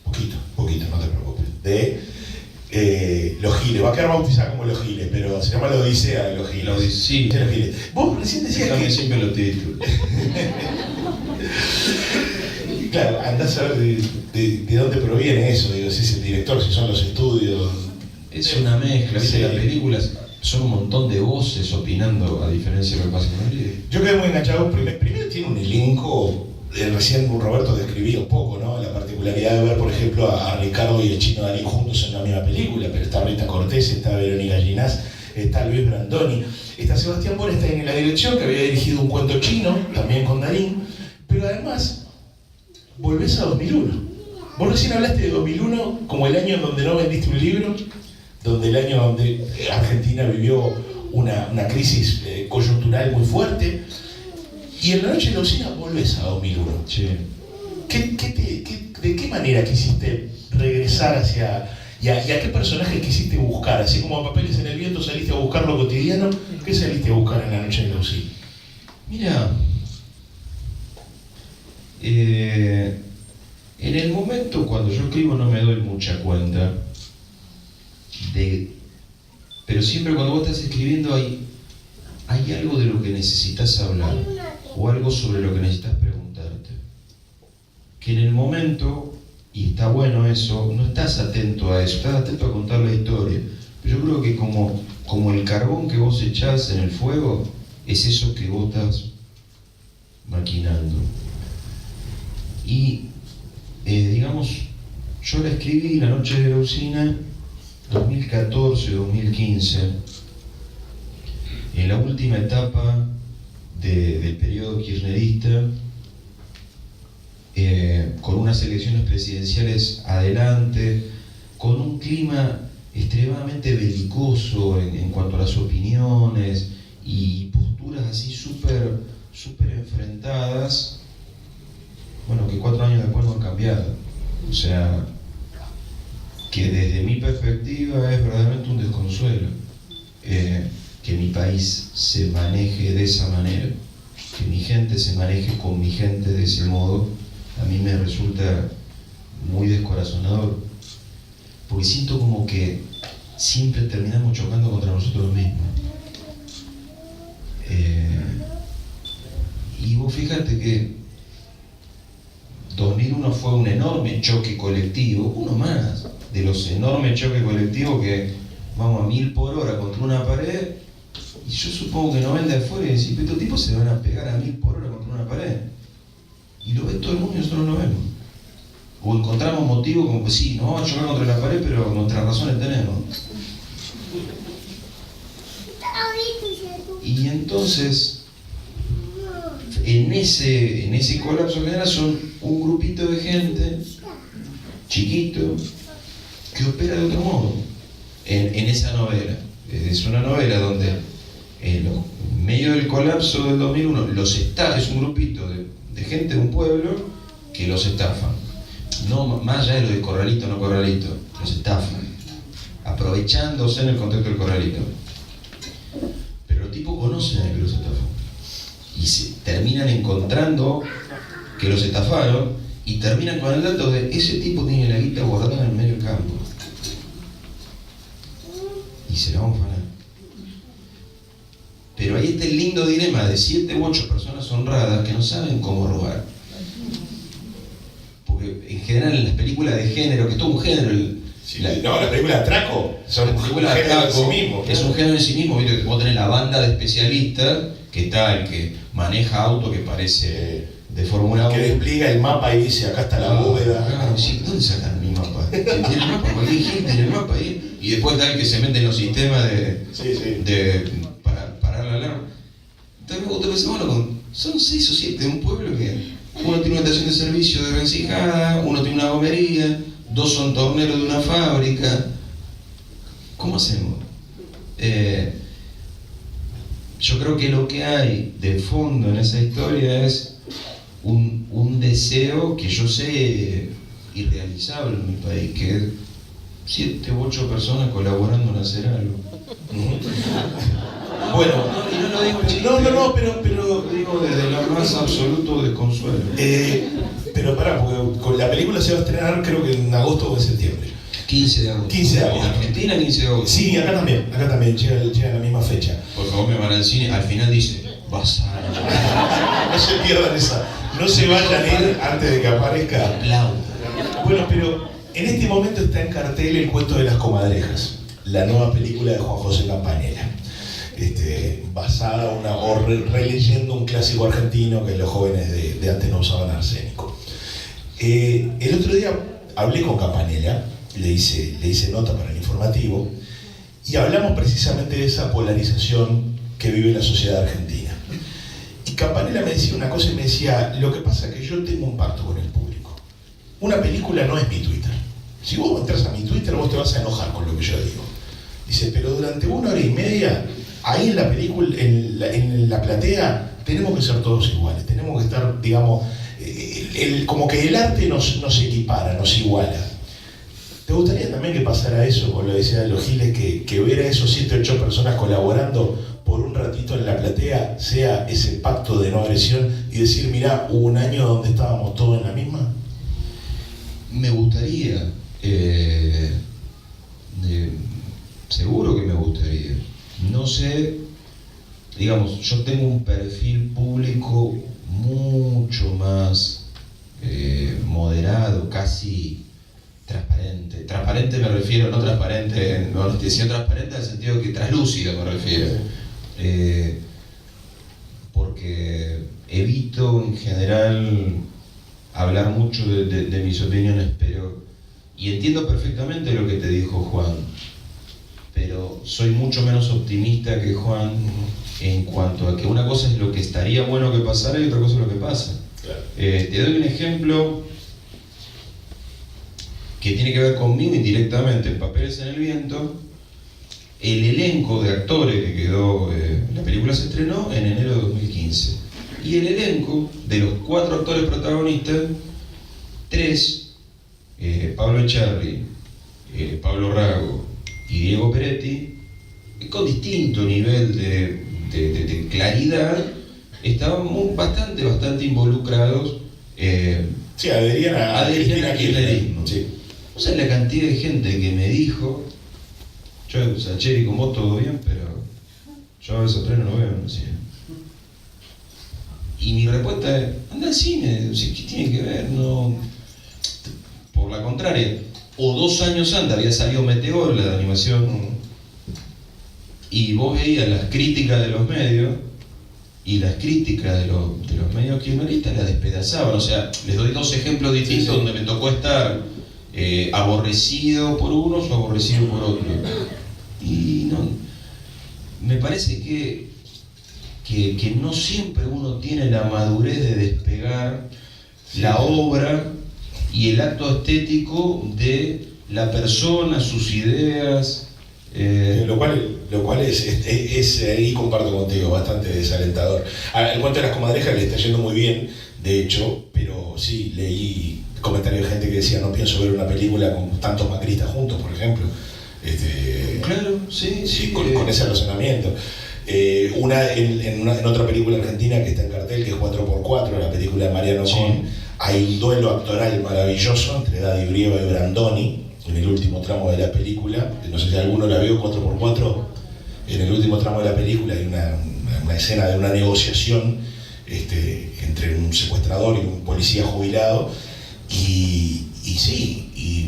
poquito, no te preocupes, de Los Giles. Va a quedar bautizada como Los Giles, pero se llama La Odisea de los Giles. Sí. De los Giles. Vos recién decías que... siempre los títulos. Claro, andás a ver de dónde proviene eso, digo, si es el director, si son los estudios. Es una mezcla, ¿viste? Sí. Las películas son un montón de voces opinando, a diferencia de lo que pasa con el libro. Yo quedé muy enganchado. Primero tiene un elenco, recién Roberto describía un poco, ¿no? La particularidad de ver, por ejemplo, a Ricardo y el Chino Darín juntos en la misma película, pero está Rita Cortés, está Verónica Ginás, está Luis Brandoni, está Sebastián Borestein en la dirección, que había dirigido Un cuento chino, también con Darín, pero además volvés a 2001. Vos recién hablaste de 2001 como el año en donde no vendiste un libro, donde el año donde Argentina vivió una crisis coyuntural muy fuerte, y en La noche de la usina volvés a 2001. Sí. ¿De qué manera quisiste regresar hacia... y a qué personaje quisiste buscar? Así como a Papeles en el Viento saliste a buscar lo cotidiano, ¿qué saliste a buscar en La noche de la usina? Mira, en el momento cuando yo escribo no me doy mucha cuenta pero siempre cuando vos estás escribiendo hay algo de lo que necesitas hablar o algo sobre lo que necesitas preguntarte, que en el momento, y está bueno eso, no estás atento a eso, estás atento a contar la historia, pero yo creo que como el carbón que vos echás en el fuego es eso que vos estás maquinando. Y digamos, yo la escribí La noche de la usina 2014-2015, en la última etapa del periodo kirchnerista, con unas elecciones presidenciales adelante, con un clima extremadamente belicoso en cuanto a las opiniones y posturas así súper enfrentadas, bueno, que 4 años después no han cambiado. O sea, que desde mi perspectiva es verdaderamente un desconsuelo que mi país se maneje de esa manera, que mi gente se maneje con mi gente de ese modo. A mí me resulta muy descorazonador, porque siento como que siempre terminamos chocando contra nosotros mismos. Y vos fíjate que 2001 fue un enorme choque colectivo, uno más de los enormes choques colectivos que vamos a 1000 por hora contra una pared, y yo supongo que no ven de afuera y decir, estos tipos se van a pegar a 1000 por hora contra una pared, y lo ve todo el mundo y nosotros no lo vemos, o encontramos motivos como que sí, nos vamos a chocar contra la pared, pero nuestras razones tenemos. Y entonces en ese colapso general son un grupito de gente chiquito que opera de otro modo en esa novela. Es una novela donde en medio del colapso del 2001 es un grupito de gente de un pueblo que los estafan, no más allá de lo de corralito o no corralito, los estafan aprovechándose en el contexto del corralito, pero los tipos conocen a que los estafan y se terminan encontrando que los estafaron y terminan con el dato de ese tipo tiene la guita guardada en el medio del campo y se la vamos a ganar. Pero ahí está el lindo dilema de 7 u 8 personas honradas que no saben cómo robar, porque en general en las películas de género, que es todo un género, la película de atraco son un género en sí mismo. Es un género en sí mismo, ¿viste? Vos tenés la banda de especialistas, que está el que maneja auto que parece de Fórmula 1. Que despliega el mapa y dice, acá está la bóveda. Claro, sí, ¿dónde sacan mi mapa? Tiene el mapa, cualquier gente tiene el mapa ahí. Y después está el que se mete en los sistemas para parar la alarma. Entonces vos te pensás, bueno, son 6 o 7 de un pueblo que uno tiene una estación de servicio de vencijada, uno tiene una gomería, 2 son torneros de una fábrica. ¿Cómo hacemos? Yo creo que lo que hay de fondo en esa historia es un deseo que yo sé irrealizable en mi país, que es 7 u 8 personas colaborando en hacer algo. Bueno, Y no lo digo en chiste, pero lo digo desde lo más absoluto desconsuelo. pero pará, porque con la película se va a estrenar creo que en agosto o en septiembre. 15 de agosto. 15 de agosto. En Argentina, 15 de agosto. Sí, acá también, llega a la misma fecha. Por favor, me van al cine, al final dice, basada. No se pierdan esa, no se vayan a ir antes de que aparezca. Aplaudo. Bueno, pero en este momento está en cartel El cuento de las comadrejas, la nueva película de Juan José Campanella. Basada o releyendo un clásico argentino que los jóvenes de antes no usaban arsénico. El otro día hablé con Campanella, le hice nota para el informativo y hablamos precisamente de esa polarización que vive la sociedad argentina. Y Campanella me decía una cosa y me decía, lo que pasa es que yo tengo un pacto con el público. Una película no es mi Twitter. Si vos entras a mi Twitter, vos te vas a enojar con lo que yo digo. Dice, pero durante 1 hora y media, ahí en la película, en la platea, tenemos que ser todos iguales. Tenemos que estar, digamos, como que el arte nos equipara, nos iguala. ¿Te gustaría también que pasara eso, con lo que decían los giles, que ver a esos 7 o 8 personas colaborando por un ratito en la platea, sea ese pacto de no agresión y decir, mirá, hubo un año donde estábamos todos en la misma? Me gustaría, seguro que me gustaría. No sé, digamos, yo tengo un perfil público mucho más moderado, casi transparente. Transparente me refiero, no transparente, no sino transparente en el sentido que translúcido me refiero. Porque evito en general hablar mucho de mis opiniones, y entiendo perfectamente lo que te dijo Juan, pero soy mucho menos optimista que Juan en cuanto a que una cosa es lo que estaría bueno que pasara y otra cosa es lo que pasa. Claro. Te doy un ejemplo que tiene que ver conmigo indirectamente, en Papeles en el Viento. El elenco de actores que quedó, la película se estrenó en enero de 2015, y el elenco de los 4 actores protagonistas, 3, Pablo Echarri, Pablo Rago y Diego Peretti, con distinto nivel de claridad, estaban bastante involucrados. Sí, adherían a kirchnerismo. Sí. O sea, la cantidad de gente que me dijo, yo, Sacheri, con vos todo bien, pero yo a veces pleno no veo en el cine. Y mi respuesta es, anda al cine, ¿qué tiene que ver? No. Por la contraria, o 2 años antes había salido Meteor, la de animación, y vos veías las críticas de los medios, y las críticas de los medios kirchneristas las despedazaban. O sea, les doy 2 ejemplos distintos donde me tocó estar aborrecido por unos o aborrecido por otros. Y no, me parece que no siempre uno tiene la madurez de despegar la obra y el acto estético de la persona, sus ideas. Lo cual es ahí comparto contigo, bastante desalentador. El cuento de las comadrejas le está yendo muy bien, de hecho, pero sí, leí comentarios de gente que decía, no pienso ver una película con tantos macristas juntos, por ejemplo. Claro, sí. Con ese razonamiento. En otra película argentina que está en cartel, que es 4x4, la película de Mariano Con, hay un duelo actoral maravilloso entre Daddy Brieva y Brandoni en el último tramo de la película. No sé si alguno la vio, 4x4. En el último tramo de la película hay una escena de una negociación entre un secuestrador y un policía jubilado, y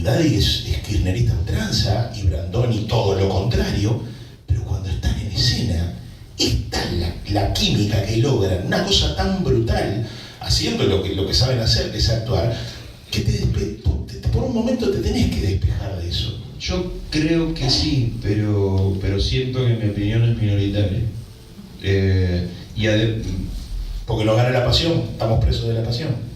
Daddy es kirchnerista ultranza y Brandoni todo lo contrario, pero cuando están en escena está la química que logran, una cosa tan brutal, haciendo lo que saben hacer, que es actuar, que por un momento te tenés que despejar de eso. Yo creo que sí, pero siento que mi opinión es minoritaria. Porque nos gana la pasión, estamos presos de la pasión.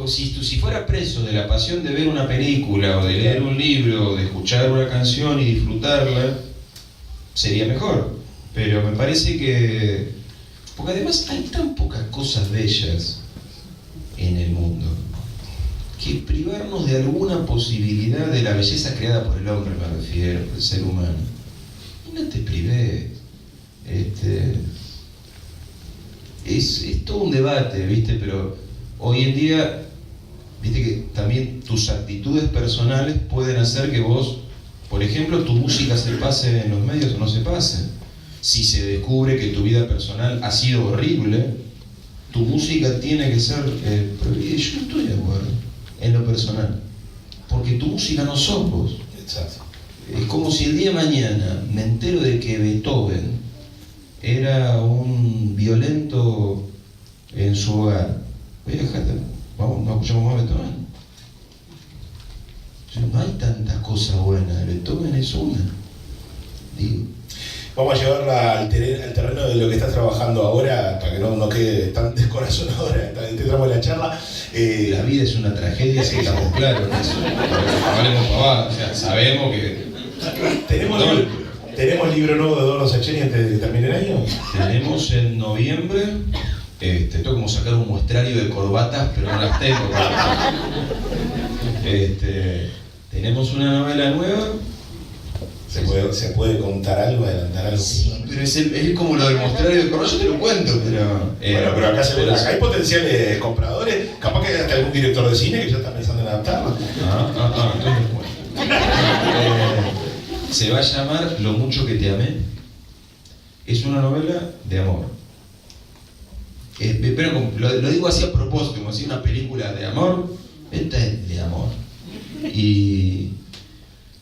Si fuera preso de la pasión de ver una película, o de leer un libro, o de escuchar una canción y disfrutarla, sería mejor. Pero me parece que Porque además hay tan pocas cosas bellas en el mundo que privarnos de alguna posibilidad de la belleza creada por el hombre, me refiero, por el ser humano. Y no te prives. Es todo un debate, ¿viste? Pero hoy en día, viste que también tus actitudes personales pueden hacer que vos, por ejemplo, tu música se pase en los medios o no se pase. Si se descubre que tu vida personal ha sido horrible, tu música tiene que ser prohibida. Yo no estoy de acuerdo en lo personal, porque tu música no sos vos. Exacto. Es como si el día de mañana me entero de que Beethoven era un violento en su hogar. Voy a dejar, vamos, no escuchamos más Beethoven. No hay tantas cosas buenas, Beethoven es una. Digo. Vamos a llevarla al terreno de lo que estás trabajando ahora, para que no quede tan descorazonadora este tramo de la charla. La vida es una tragedia, si estamos claros en eso. No valemos pavadas, o sea, sabemos que... ¿Tenemos libro nuevo de Eduardo Sacheri antes de que termine el año? Tenemos en noviembre, tengo como sacar un muestrario de corbatas, pero no las tengo. Tenemos una novela nueva. ¿Se puede contar algo, adelantar algo? Sí, pero es como lo del muestrario de corbatas, yo te lo cuento, pero... bueno, pero acá acá hay potenciales compradores, capaz que hay hasta algún director de cine que ya está pensando en adaptarlo. Entonces bueno. Se va a llamar Lo mucho que te amé. Es una novela de amor. Pero lo digo así a propósito, como si una película de amor. Esta es de amor. Y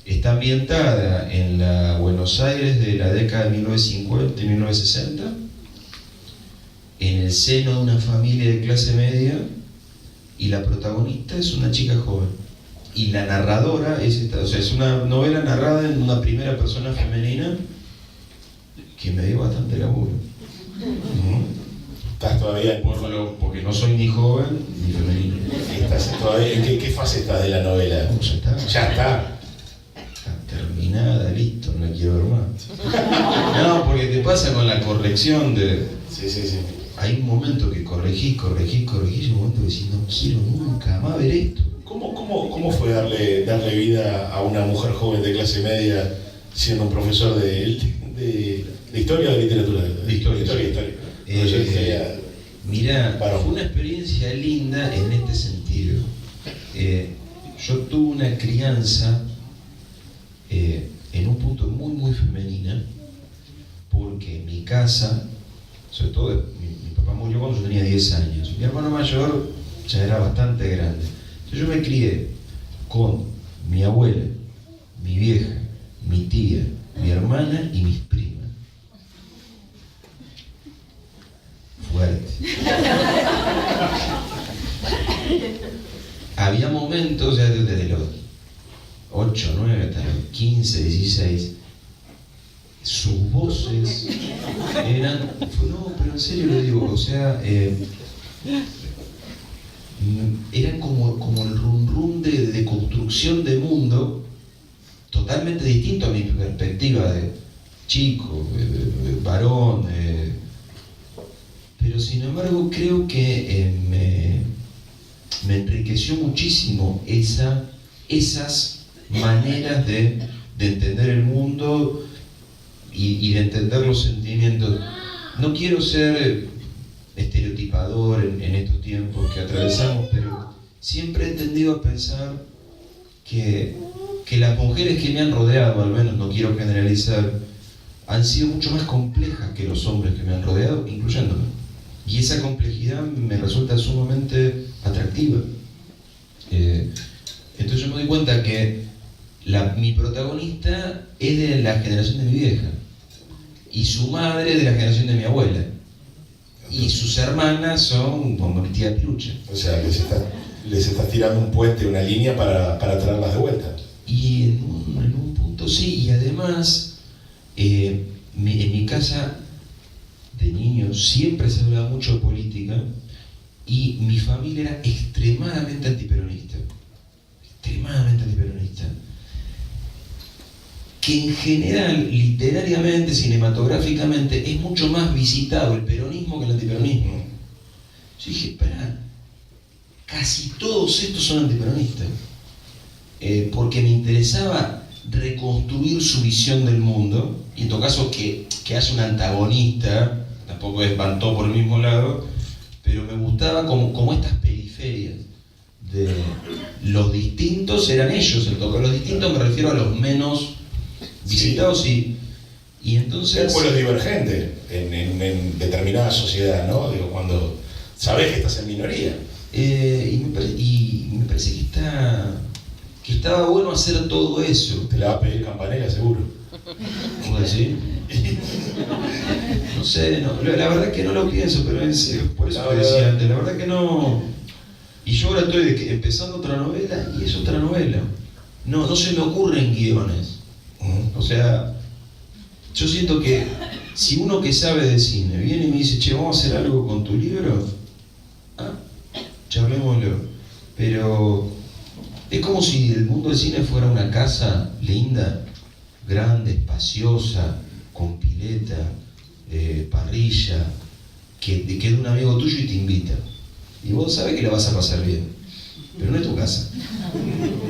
está ambientada en la Buenos Aires de la década de 1950 y 1960, en el seno de una familia de clase media, y la protagonista es una chica joven. Y la narradora es esta, o sea, es una novela narrada en una primera persona femenina que me dio bastante laburo. ¿Estás todavía porque no soy ni joven ni femenina. ¿Estás todavía en qué fase estás de la novela? Ya está. Ya está. Terminada, listo, no la quiero ver más. No, porque te pasa con la corrección de... Sí. Hay un momento que corregís, y un momento que decís, no quiero nunca más ver esto. ¿Cómo fue darle vida a una mujer joven de clase media siendo un profesor de historia o de literatura? De historia. Mirá, fue una experiencia linda en este sentido. Yo tuve una crianza en un punto muy femenina, porque en mi casa, sobre todo mi papá murió cuando yo tenía 10 años, mi hermano mayor ya era bastante grande. Entonces yo me crié con mi abuela, mi vieja, mi tía, mi hermana y mis primas. Fuerte. Había momentos, ya desde los 8, 9, hasta los 15, 16, sus voces eran... No, pero en serio lo digo, o sea... eran como el rum de construcción de mundo, totalmente distinto a mi perspectiva de chico, varón, pero sin embargo creo que me enriqueció muchísimo esas maneras de entender el mundo y de entender los sentimientos. No quiero ser estereotipador en estos tiempos que atravesamos, pero siempre he tendido a pensar que las mujeres que me han rodeado, al menos no quiero generalizar, han sido mucho más complejas que los hombres que me han rodeado, incluyéndome. Y esa complejidad me resulta sumamente atractiva. Entonces yo me doy cuenta que mi protagonista es de la generación de mi vieja, y su madre de la generación de mi abuela. Y sus hermanas son como mi tía Pirucha. O sea, les estás tirando un puente, una línea para traerlas de vuelta. Y en un punto sí, y además, en mi casa de niños siempre se hablaba mucho de política, y mi familia era extremadamente antiperonista. que en general, literariamente, cinematográficamente, es mucho más visitado el peronismo que el antiperonismo. Yo dije, espera, casi todos estos son antiperonistas, porque me interesaba reconstruir su visión del mundo, y en todo caso que haya un antagonista, tampoco van todos por el mismo lado, pero me gustaba como estas periferias de los distintos eran ellos, en todo caso. Los distintos me refiero a los menos visitados, sí. Y entonces... Es pueblo divergente en determinada sociedad, ¿no? Digo, cuando sabes que estás en minoría. Y me parece que estaba bueno hacer todo eso. Te la va a pedir Campanella, seguro. ¿Cómo decir? No sé, no, la verdad que no lo pienso, pero por eso te decía antes, la verdad que no. Y yo ahora estoy empezando otra novela y es otra novela. No se me ocurren guiones. O sea, yo siento que si uno que sabe de cine viene y me dice, che, vamos a hacer algo con tu libro, charlémoslo. Pero es como si el mundo del cine fuera una casa linda, grande, espaciosa, con pileta, parrilla, que quede un amigo tuyo y te invita. Y vos sabés que la vas a pasar bien, pero no es tu casa.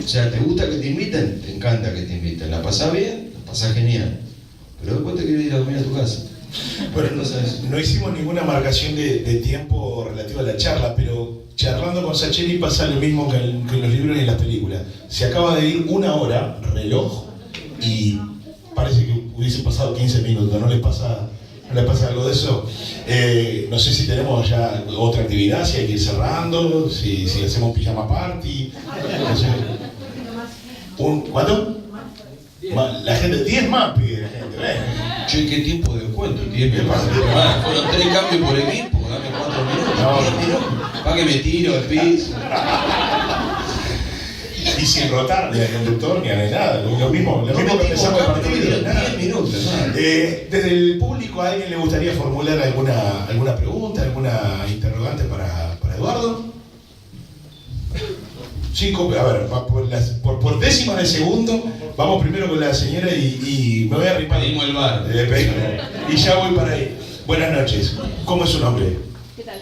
O sea, ¿te gusta que te inviten? Te encanta que te inviten. ¿La pasás bien? La pasás genial. Pero después te querés ir a dormir a tu casa. Bueno, no hicimos ninguna marcación de tiempo relativo a la charla, pero charlando con Sacheri pasa lo mismo que en los libros y en las películas. Se acaba de ir 1 hora, reloj, y parece que hubiese pasado 15 minutos. ¿No les pasa algo de eso? No sé si tenemos ya otra actividad, si hay que ir cerrando, si hacemos pijama party. No sé. ¿Cuánto? La gente, 10 más pide la gente. Che, ¿qué tiempo de descuento? 10 minutos. Fueron 3 cambios por equipo, dame 4 minutos. No. 10 minutos. ¿Para que me tiro el piso? Y sin rotar ni al conductor ni a nada. Lo mismo que empezamos el partido. 10 minutos. Desde el público, ¿a alguien le gustaría formular alguna pregunta, alguna interrogante para Eduardo? 5, a ver, por décimas de segundo, vamos primero con la señora y me voy a arrimar. Pedimos el bar. Y ya voy para ahí. Buenas noches. ¿Cómo es su nombre? ¿Qué tal?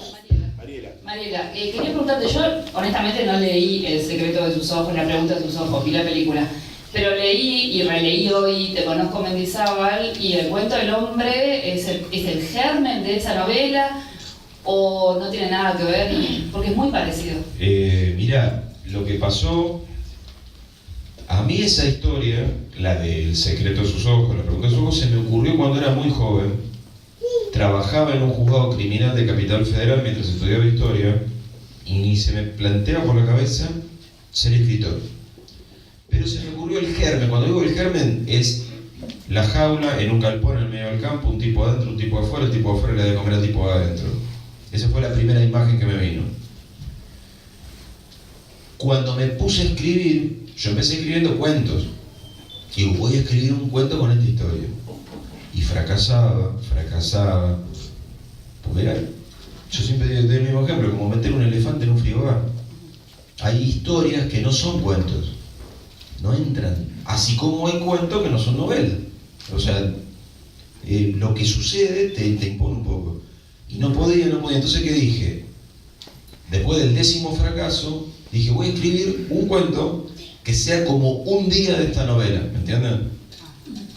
Mariela. Mariela, quería preguntarte, yo honestamente no leí El secreto de tus ojos, La pregunta de tus ojos, vi la película, pero leí y releí hoy Te conozco, Mendizábal, y el cuento del hombre es el germen de esa novela, o no tiene nada que ver, porque es muy parecido. Mirá, lo que pasó, a mí esa historia, la del secreto de sus ojos, la pregunta de sus ojos, se me ocurrió cuando era muy joven. Trabajaba en un juzgado criminal de Capital Federal mientras estudiaba historia y ni se me plantea por la cabeza ser escritor. Pero se me ocurrió el germen. Cuando digo el germen es la jaula en un galpón en el medio del campo, un tipo adentro, un tipo afuera, el tipo afuera le da de comer al tipo adentro. Esa fue la primera imagen que me vino. Cuando me puse a escribir, yo empecé escribiendo cuentos. Digo, voy a escribir un cuento con esta historia. Y fracasaba. Porque yo siempre doy el mismo ejemplo, como meter un elefante en un frigobar. Hay historias que no son cuentos, no entran. Así como hay cuentos que no son novelas. O sea, lo que sucede te impone un poco. Y no podía. Entonces, ¿qué dije? Después del 10º fracaso, dije, voy a escribir un cuento que sea como un día de esta novela, ¿me entienden?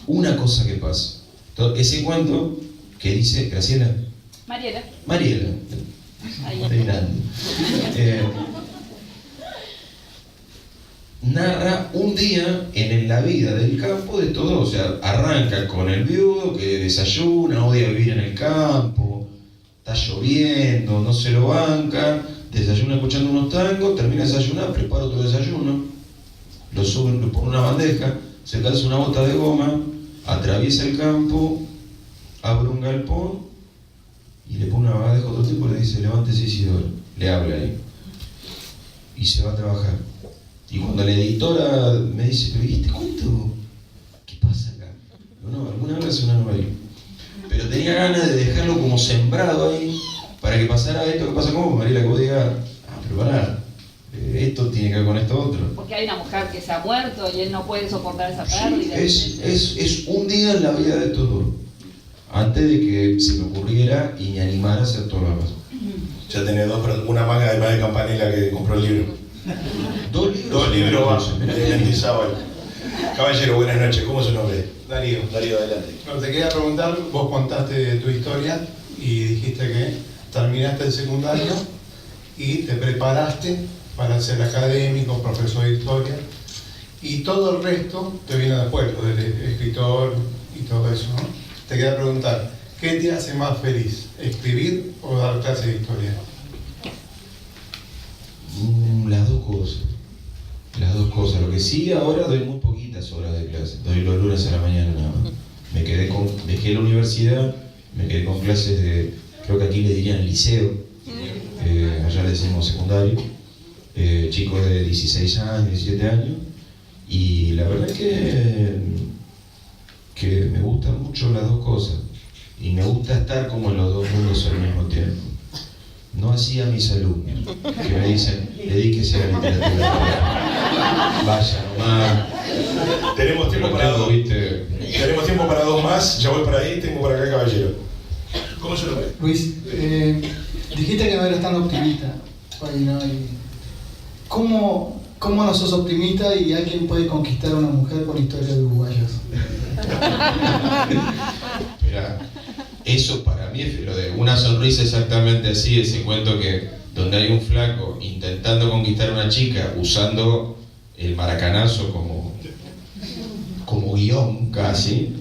Una cosa que pasa. Entonces, ese cuento que dice, Graciela. Mariela. Estoy mirando. Narra un día en la vida del campo de todo. O sea, arranca con el viudo que desayuna, odia vivir en el campo, está lloviendo, no se lo banca, desayuna escuchando unos tangos, termina de desayunar, prepara otro desayuno, lo sube, lo pone en una bandeja, se calza una bota de goma, atraviesa el campo, abre un galpón y le pone una bandeja a otro tipo y le dice, levántese Isidoro, le habla ahí. Y se va a trabajar. Y cuando la editora me dice, ¿pero viste cuento? ¿Qué pasa acá? No, alguna vez hace una novela. Pero tenía ganas de dejarlo como sembrado ahí, para que pasara esto que pasa como Mariela, que vos digas, pero pará, esto tiene que ver con esto otro. Porque hay una mujer que se ha muerto y él no puede soportar esa pérdida. Es un día en la vida de estos dos, antes de que se me ocurriera y me animara a hacer todo lo demás. Ya tenés una manga además de Campanella que compró el libro. Dos libros va, de Mendizábal. Caballero, buenas noches, ¿cómo es su nombre? Darío, adelante. Bueno, te quería preguntar, vos contaste tu historia y dijiste que terminaste el secundario y te preparaste para ser académico, profesor de historia, y todo el resto te viene después, lo del escritor y todo eso, ¿no? Te quería preguntar, ¿qué te hace más feliz? ¿Escribir o dar clases de historia? Las dos cosas. Las dos cosas. Lo que sí, ahora doy muy poquitas horas de clase. Doy los lunes a la mañana nada más. Dejé la universidad, me quedé con clases de, creo que aquí le dirían liceo, allá le decimos secundario, chicos de 16 años, 17 años, y la verdad es que me gustan mucho las dos cosas, y me gusta estar como en los dos mundos al mismo tiempo. No así a mis alumnos, que me dicen, dedíquese a la literatura. Vaya nomás. Tenemos tiempo para dos. Tenemos tiempo para dos más, ya voy para ahí, tengo por acá el caballero. ¿Cómo se lo ve? Luis, dijiste que no eras tan optimista hoy, ¿no? ¿Cómo no sos optimista y alguien puede conquistar a una mujer por historia de uruguayos? Mirá, eso para mí es lo de una sonrisa exactamente así, ese cuento que donde hay un flaco intentando conquistar a una chica usando el maracanazo como guión casi,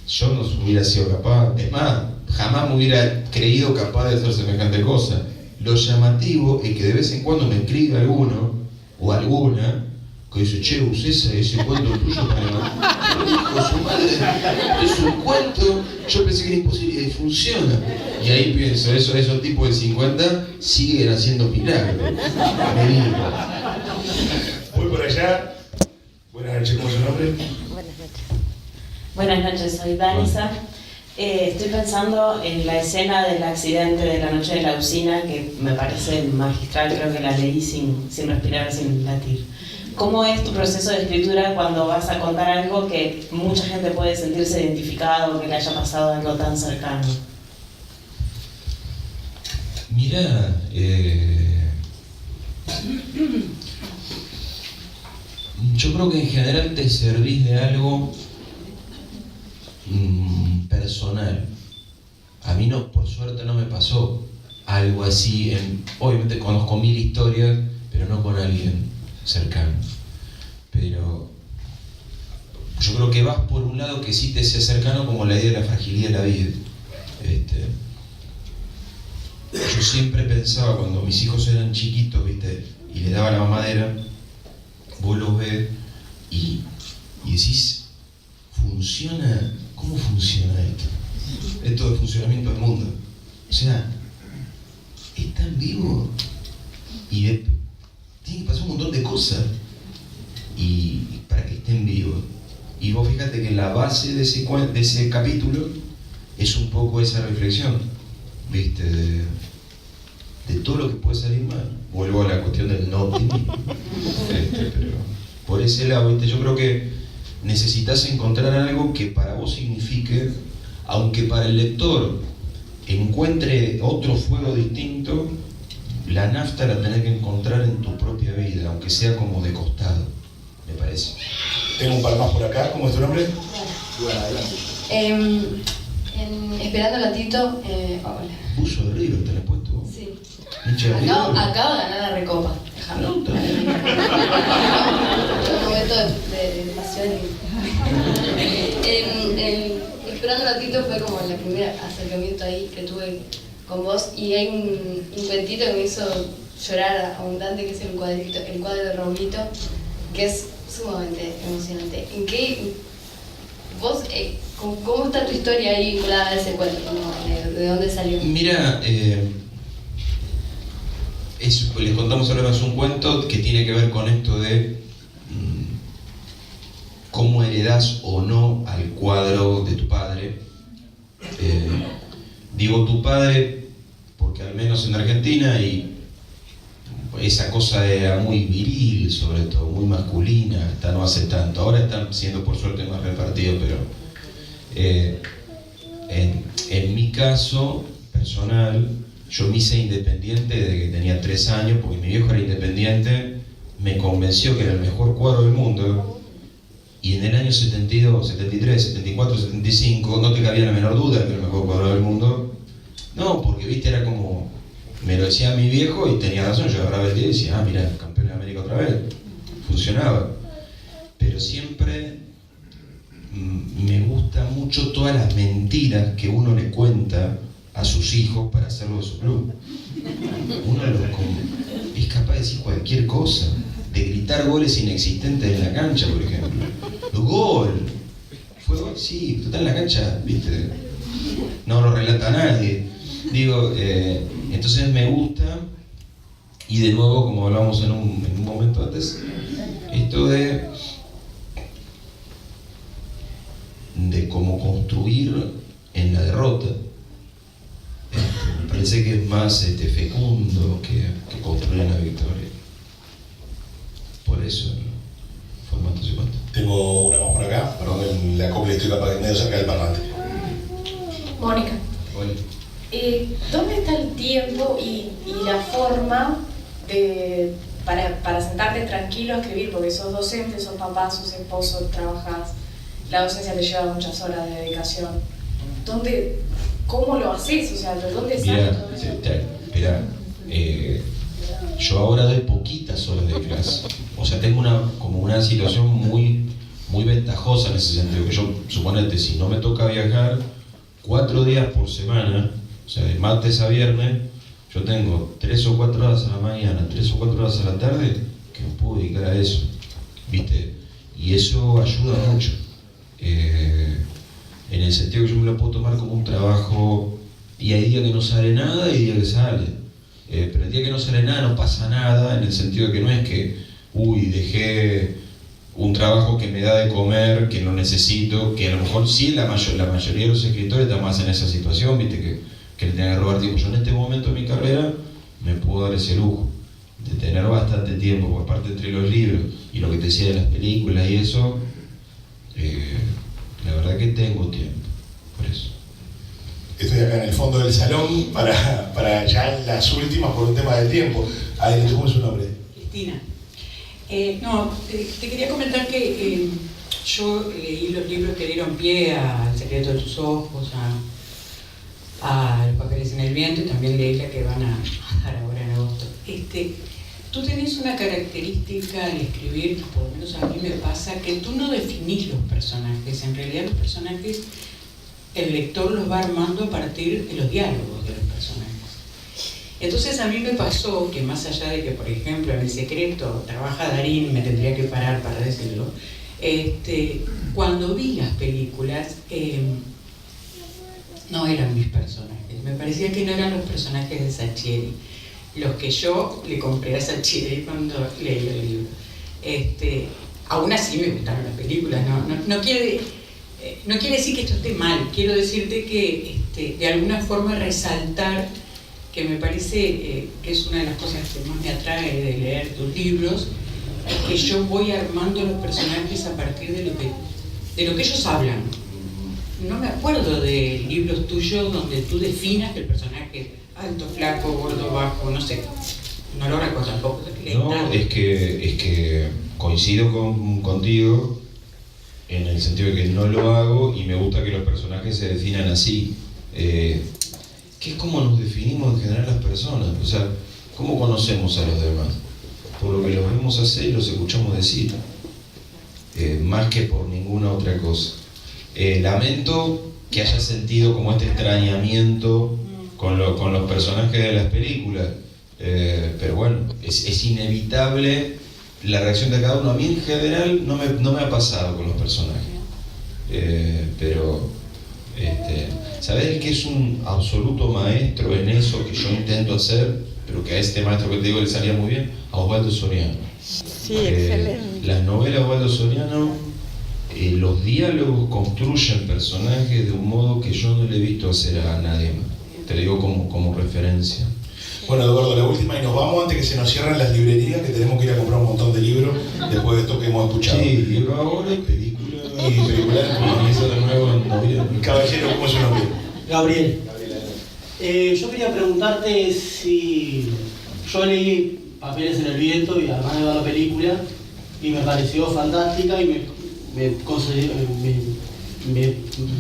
yo no hubiera sido capaz, es más, jamás me hubiera creído capaz de hacer semejante cosa. Lo llamativo es que de vez en cuando me escribe alguno o alguna que dice, che, usé ese cuento tuyo para dijo su madre, es un cuento, yo pensé que era imposible y funciona. Y ahí pienso, esos tipos de 50 siguen haciendo milagros. Me digo. Voy por allá. Buenas noches, ¿cómo es su nombre? Buenas noches. Buenas noches, soy Danisa. Estoy pensando en la escena del accidente de la noche de la usina, que me parece magistral, creo que la leí sin respirar, sin latir. ¿Cómo es tu proceso de escritura cuando vas a contar algo que mucha gente puede sentirse identificado, que le haya pasado algo tan cercano? Mira, yo creo que en general te servís de algo personal. A mí no, por suerte no me pasó algo así. Obviamente conozco 1000 historias, pero no con alguien cercano. Pero yo creo que vas por un lado que sí te sea cercano, como la idea de la fragilidad de la vida. Yo siempre pensaba cuando mis hijos eran chiquitos, ¿viste? Y le daba la mamadera, vos los ves y decís, ¿funciona? ¿Cómo funciona esto? Esto de funcionamiento del mundo. O sea, están vivos y tiene que pasar un montón de cosas y para que estén vivos. Y vos fíjate que la base de ese capítulo es un poco esa reflexión, ¿viste? De todo lo que puede salir mal. Vuelvo a la cuestión del no optimismo. Pero por ese lado, ¿viste? Yo creo que necesitas encontrar algo que para vos signifique, aunque para el lector encuentre otro fuego distinto, la nafta la tenés que encontrar en tu propia vida, aunque sea como de costado, me parece. Tengo un par más por acá, ¿cómo es tu nombre? Bueno, adelante. Esperando a Tito, hola. Buzo de River, ¿te la has puesto vos? Sí. Hincha de River. Acabo de ganar la Recopa. Déjame. No, está bien. Un momento de pasión. Esperando a Tito fue como el primer acercamiento ahí que tuve con vos, y hay un cuentito que me hizo llorar abundante, que es el cuadro de Raulito, que es sumamente emocionante. ¿En qué vos, cómo está tu historia ahí vinculada a ese cuento? ¿De dónde salió? Mira, les contamos ahora más un cuento que tiene que ver con esto de cómo heredás o no al cuadro de tu padre. Digo tu padre porque al menos en Argentina y esa cosa era muy viril, sobre todo, muy masculina, hasta no hace tanto. Ahora están siendo por suerte más repartidos, pero en mi caso personal, yo me hice independiente desde que tenía 3 años, porque mi viejo era independiente, me convenció que era el mejor cuadro del mundo, y en el año 72, 73, 74, 75, no te cabía la menor duda que era el mejor cuadro del mundo. No, porque viste, era como, me lo decía mi viejo y tenía razón, yo agarraba el día y decía, mira, campeón de América otra vez, funcionaba. Pero siempre me gusta mucho todas las mentiras que uno le cuenta a sus hijos para hacerlo de su club. Uno es capaz de decir cualquier cosa, de gritar goles inexistentes en la cancha, por ejemplo. ¡Gol! ¿Fue gol? Sí, está en la cancha, ¿viste? No lo relata nadie. Digo, entonces me gusta, y de nuevo, como hablamos en un momento antes, esto de cómo construir en la derrota. Me parece que es más fecundo que construir en la victoria. Por eso, formato 50. Tengo una más por acá, perdón, la copia estoy capaz de medio cerca del parlante. Mónica. Hola. ¿Dónde está el tiempo y la forma para sentarte tranquilo a escribir? Porque sos docente, sos papá, sos esposo, trabajas, la docencia te lleva muchas horas de dedicación. ¿Cómo lo haces? O sea, ¿de dónde sale todo eso? Mirá, yo ahora doy poquitas horas de clase. O sea, tengo como una situación muy, muy ventajosa en ese sentido, que yo, suponete, si no me toca viajar 4 días por semana, o sea, de martes a viernes, yo tengo 3 o 4 horas a la mañana, 3 o 4 horas a la tarde, que me puedo dedicar a eso, ¿viste? Y eso ayuda mucho, en el sentido que yo me lo puedo tomar como un trabajo, y hay días que no sale nada y días que sale, pero el día que no sale nada no pasa nada, en el sentido de que no es que, dejé un trabajo que me da de comer, que no necesito, que a lo mejor sí la mayoría de los escritores están más en esa situación, ¿viste? Que le tengan que robar tiempo. Yo en este momento de mi carrera me puedo dar ese lujo de tener bastante tiempo, por parte entre los libros y lo que te decía de las películas y eso, la verdad que tengo tiempo, por eso. Estoy acá en el fondo del salón para ya las últimas por un tema de tiempo. Adelante, ¿cómo es su nombre? Cristina. Te quería comentar que yo leí los libros que dieron pie a El secreto de tus ojos, a Los papeles en el viento, y también leí la que van a dar ahora en agosto. Tú tenés una característica al escribir, que por lo menos a mí me pasa, que tú no definís los personajes. En realidad los personajes, el lector los va armando a partir de los diálogos de los personajes. Entonces a mí me pasó que, más allá de que, por ejemplo, en El secreto trabaja Darín, me tendría que parar para decirlo, cuando vi las películas, no eran mis personajes. Me parecía que no eran los personajes de Saccheri, los que yo le compré a Saccheri cuando leí el libro. Aún así me gustaron las películas, no quiere decir que esto esté mal, quiero decirte que de alguna forma resaltar que me parece que es una de las cosas que más me atrae de leer tus libros, es que yo voy armando los personajes a partir de lo que ellos hablan. No me acuerdo de libros tuyos donde tú definas que el personaje es alto, flaco, gordo, bajo, no sé. No lo recuerdo tampoco. No, es que coincido contigo en el sentido de que no lo hago y me gusta que los personajes se definan así. Que es como nos definimos en general las personas, o sea, ¿cómo conocemos a los demás? Por lo que los vemos hacer y los escuchamos decir, más que por ninguna otra cosa. Lamento que haya sentido como este extrañamiento con los personajes de las películas, pero bueno, es inevitable la reacción de cada uno. A mí en general no me ha pasado con los personajes, pero ¿sabés que es un absoluto maestro en eso que yo intento hacer, pero que a este maestro que te digo le salía muy bien? A Osvaldo Soriano. Sí, excelente. Las novelas de Osvaldo Soriano, los diálogos construyen personajes de un modo que yo no le he visto hacer a nadie más. Te lo digo como referencia. Bueno, Eduardo, la última y nos vamos antes que se nos cierren las librerías, que tenemos que ir a comprar un montón de libros después de esto que hemos escuchado. Sí, libro ahora y película. Y película, Comienza de nuevo en noviembre. Caballero, ¿cómo es su nombre? Gabriel. Yo quería preguntarte si yo leí Papeles en el Viento y además de ver la película y me pareció fantástica y me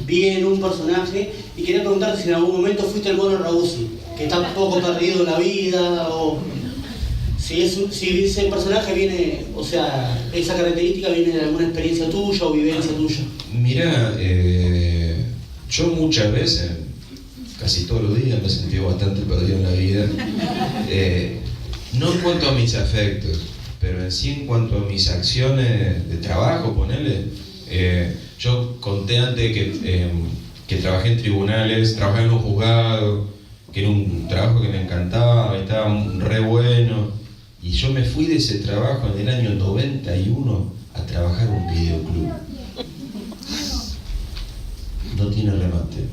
vi en un personaje y quería preguntarte si en algún momento fuiste el mono Raúl, que está un poco perdido en la vida, o si ese personaje viene, o sea, esa característica viene de alguna experiencia tuya o vivencia tuya. Mira, yo muchas veces, casi todos los días, me he sentido bastante perdido en la vida. No en cuanto a mis afectos, pero en sí en cuanto a mis acciones de trabajo, ponele. Yo conté antes que trabajé en tribunales, trabajé en un juzgado, que era un trabajo que me encantaba, estaba re bueno. Y yo me fui de ese trabajo en el año 91 a trabajar en un videoclub. No tiene remate.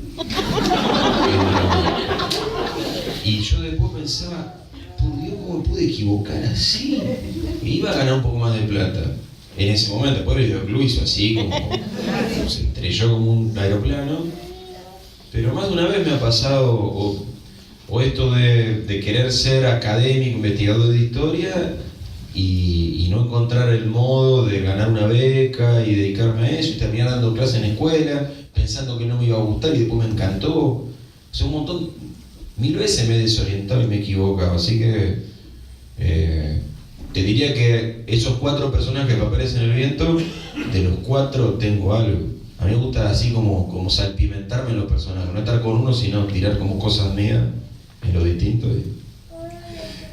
Y yo después pensaba, por Dios, ¿cómo me pude equivocar así? Y iba a ganar un poco más de plata. En ese momento, después el videoclub hizo así, como se estrelló como un aeroplano. Pero más de una vez me ha pasado, o esto de querer ser académico, investigador de historia, y no encontrar el modo de ganar una beca y dedicarme a eso, y terminar dando clases en escuela, pensando que no me iba a gustar y después me encantó. O sea, un montón, 1000 veces me he desorientado y me he equivocado, así que te diría que esos 4 personajes que aparecen en el viento, de los 4 tengo algo. A mí me gusta así como salpimentarme en los personajes, no estar con uno, sino tirar como cosas mías en lo distinto.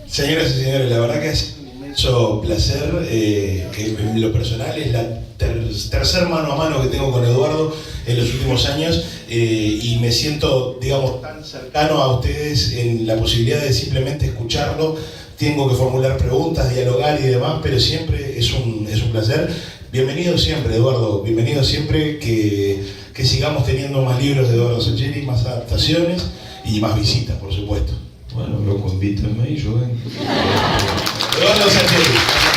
Señoras y señores, la verdad que es un inmenso placer, que en lo personal es la tercer mano a mano que tengo con Eduardo en los últimos años, y me siento, digamos, tan cercano a ustedes en la posibilidad de simplemente escucharlo. Tengo que formular preguntas, dialogar y demás, pero siempre es un placer. Bienvenido siempre, Eduardo, bienvenido siempre, que sigamos teniendo más libros de Eduardo Sacheri, más adaptaciones y más visitas, por supuesto. Bueno, loco, invítenme y yo vengo. Eduardo Sacheri.